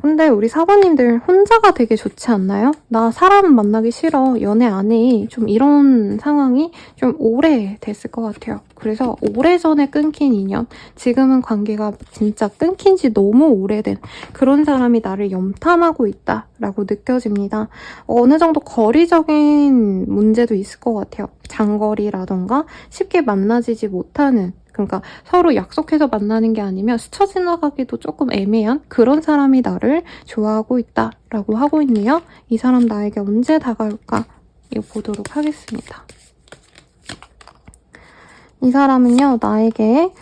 근데 우리 사모님들 혼자가 되게 좋지 않나요? 나 사람 만나기 싫어, 연애 안 해, 좀 이런 상황이 좀 오래 됐을 것 같아요. 그래서 오래전에 끊긴 인연, 지금은 관계가 진짜 끊긴 지 너무 오래된 그런 사람이 나를 염탐하고 있다라고 느껴집니다. 어느 정도 거리적인 문제도 있을 것 같아요. 장거리라던가 쉽게 만나지지 못하는, 그러니까 서로 약속해서 만나는 게 아니면 스쳐 지나가기도 조금 애매한 그런 사람이 나를 좋아하고 있다라고 하고 있네요. 이 사람 나에게 언제 다가올까? 이거 보도록 하겠습니다. 이 사람은요, 나에게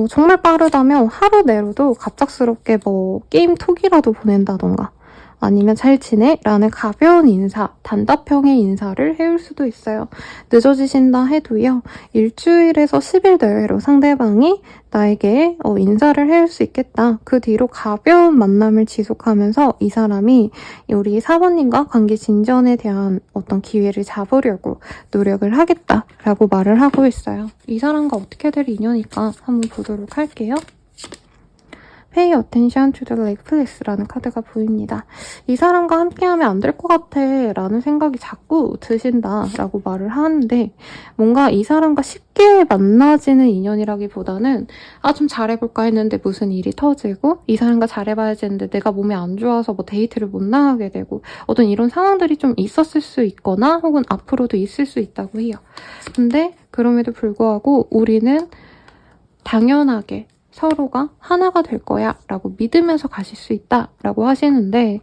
정말 빠르다면 하루 내로도 갑작스럽게 뭐 게임 톡이라도 보낸다던가 아니면 잘 지내? 라는 가벼운 인사, 단답형의 인사를 해올 수도 있어요. 늦어지신다 해도요, 일주일에서 10일 내외로 상대방이 나에게 인사를 해올 수 있겠다. 그 뒤로 가벼운 만남을 지속하면서 이 사람이 우리 사모님과 관계 진전에 대한 어떤 기회를 잡으려고 노력을 하겠다라고 말을 하고 있어요. 이 사람과 어떻게 될 인연일까 한번 보도록 할게요. Pay attention to the lake please라는 카드가 보입니다. 이 사람과 함께하면 안 될 것 같아 라는 생각이 자꾸 드신다 라고 말을 하는데, 뭔가 이 사람과 쉽게 만나지는 인연이라기보다는 좀 잘해볼까 했는데 무슨 일이 터지고, 이 사람과 잘해봐야지 했는데 내가 몸이 안 좋아서 뭐 데이트를 못 나가게 되고, 어떤 이런 상황들이 좀 있었을 수 있거나 혹은 앞으로도 있을 수 있다고 해요. 근데 그럼에도 불구하고 우리는 당연하게 서로가 하나가 될 거야 라고 믿으면서 가실 수 있다 라고 하시는데,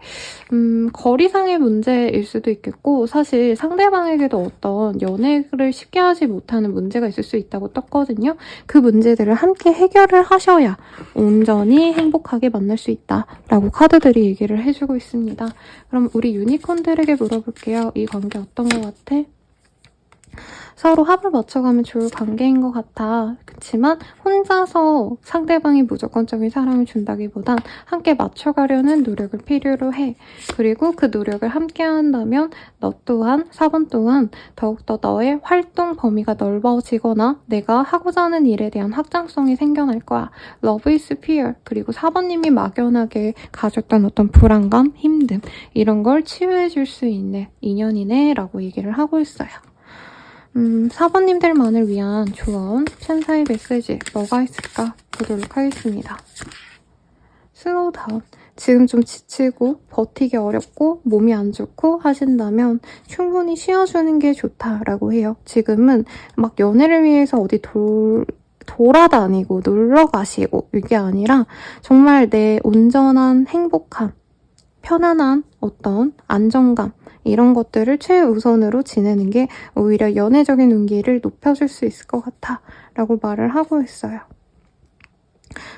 거리상의 문제일 수도 있겠고, 사실 상대방에게도 어떤 연애를 쉽게 하지 못하는 문제가 있을 수 있다고 떴거든요. 그 문제들을 함께 해결을 하셔야 온전히 행복하게 만날 수 있다 라고 카드들이 얘기를 해주고 있습니다. 그럼 우리 유니콘들에게 물어볼게요. 이 관계 어떤 것 같아? 서로 합을 맞춰가면 좋을 관계인 것 같아. 그렇지만 혼자서 상대방이 무조건적인 사랑을 준다기보단 함께 맞춰가려는 노력을 필요로 해. 그리고 그 노력을 함께 한다면 너 또한 4번 또한 더욱더 너의 활동 범위가 넓어지거나 내가 하고자 하는 일에 대한 확장성이 생겨날 거야. Love is fear. 그리고 4번님이 막연하게 가졌던 어떤 불안감, 힘듦 이런 걸 치유해줄 수 있는 인연이네 라고 얘기를 하고 있어요. 4번님들만을 위한 조언, 천사의 메시지 뭐가 있을까 보도록 하겠습니다. 슬로우 다운. 지금 좀 지치고 버티기 어렵고 몸이 안 좋고 하신다면 충분히 쉬어주는 게 좋다라고 해요. 지금은 막 연애를 위해서 어디 돌아다니고 놀러 가시고 이게 아니라 정말 내 온전한 행복함, 편안한 어떤 안정감 이런 것들을 최우선으로 지내는 게 오히려 연애적인 운기를 높여줄 수 있을 것 같아 라고 말을 하고 있어요.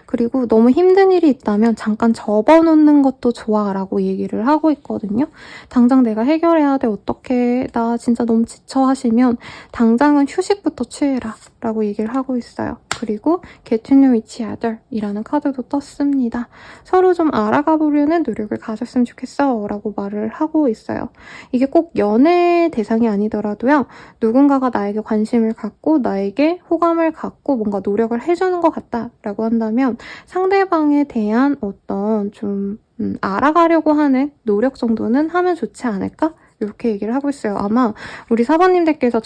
그리고 너무 힘든 일이 있다면 잠깐 접어놓는 것도 좋아 라고 얘기를 하고 있거든요. 당장 내가 해결해야 돼, 어떡해, 나 진짜 너무 지쳐 하시면 당장은 휴식부터 취해라 라고 얘기를 하고 있어요. 그리고 Get to know each other 이라는 카드도 떴습니다. 서로 좀 알아가 보려는 노력을 가졌으면 좋겠어 라고 말을 하고 있어요. 이게 꼭 연애 대상이 아니더라도요. 누군가가 나에게 관심을 갖고 나에게 호감을 갖고 뭔가 노력을 해주는 것 같다 라고 한다면 상대방에 대한 어떤 좀 알아가려고 하는 노력 정도는 하면 좋지 않을까? 이렇게 얘기를 하고 있어요. 아마 우리 사모님들께서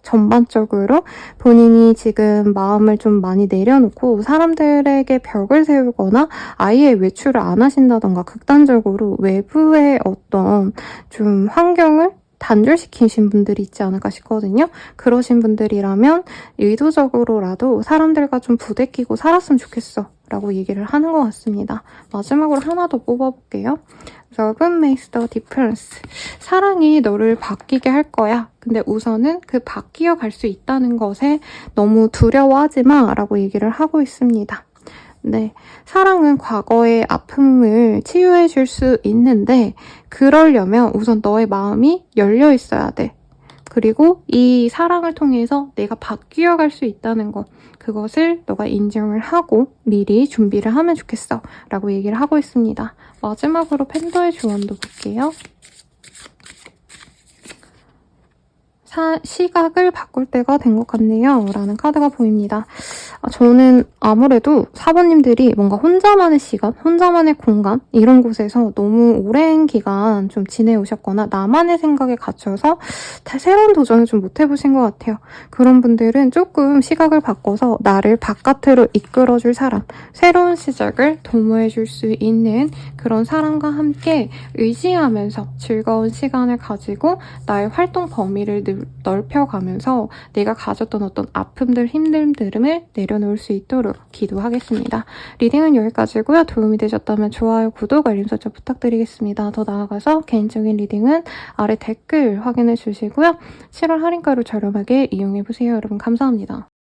전반적으로 본인이 지금 마음을 좀 많이 내려놓고 사람들에게 벽을 세우거나 아예 외출을 안 하신다던가 극단적으로 외부의 어떤 좀 환경을 단절시키신 분들이 있지 않을까 싶거든요. 그러신 분들이라면 의도적으로라도 사람들과 좀 부대끼고 살았으면 좋겠어 라고 얘기를 하는 것 같습니다. 마지막으로 하나 더 뽑아볼게요. Love makes the difference. 사랑이 너를 바뀌게 할 거야. 근데 우선은 그 바뀌어 갈 수 있다는 것에 너무 두려워하지 마 라고 얘기를 하고 있습니다. 네, 사랑은 과거의 아픔을 치유해 줄 수 있는데 그러려면 우선 너의 마음이 열려 있어야 돼. 그리고 이 사랑을 통해서 내가 바뀌어 갈 수 있다는 것, 그것을 너가 인정을 하고 미리 준비를 하면 좋겠어 라고 얘기를 하고 있습니다. 마지막으로 팬더의 조언도 볼게요. 시각을 바꿀 때가 된 것 같네요 라는 카드가 보입니다. 저는 아무래도 사부님들이 뭔가 혼자만의 시간, 혼자만의 공간 이런 곳에서 너무 오랜 기간 좀 지내오셨거나 나만의 생각에 갇혀서 새로운 도전을 좀 못 해보신 것 같아요. 그런 분들은 조금 시각을 바꿔서 나를 바깥으로 이끌어줄 사람, 새로운 시작을 도모해줄 수 있는 그런 사람과 함께 의지하면서 즐거운 시간을 가지고 나의 활동 범위를 넓혀가면서 내가 가졌던 어떤 아픔들, 힘듦들을 내려놓을 수 있도록 기도하겠습니다. 리딩은 여기까지고요. 도움이 되셨다면 좋아요, 구독, 알림 설정 부탁드리겠습니다. 더 나아가서 개인적인 리딩은 아래 댓글 확인해 주시고요. 7월 할인가로 저렴하게 이용해보세요. 여러분 감사합니다.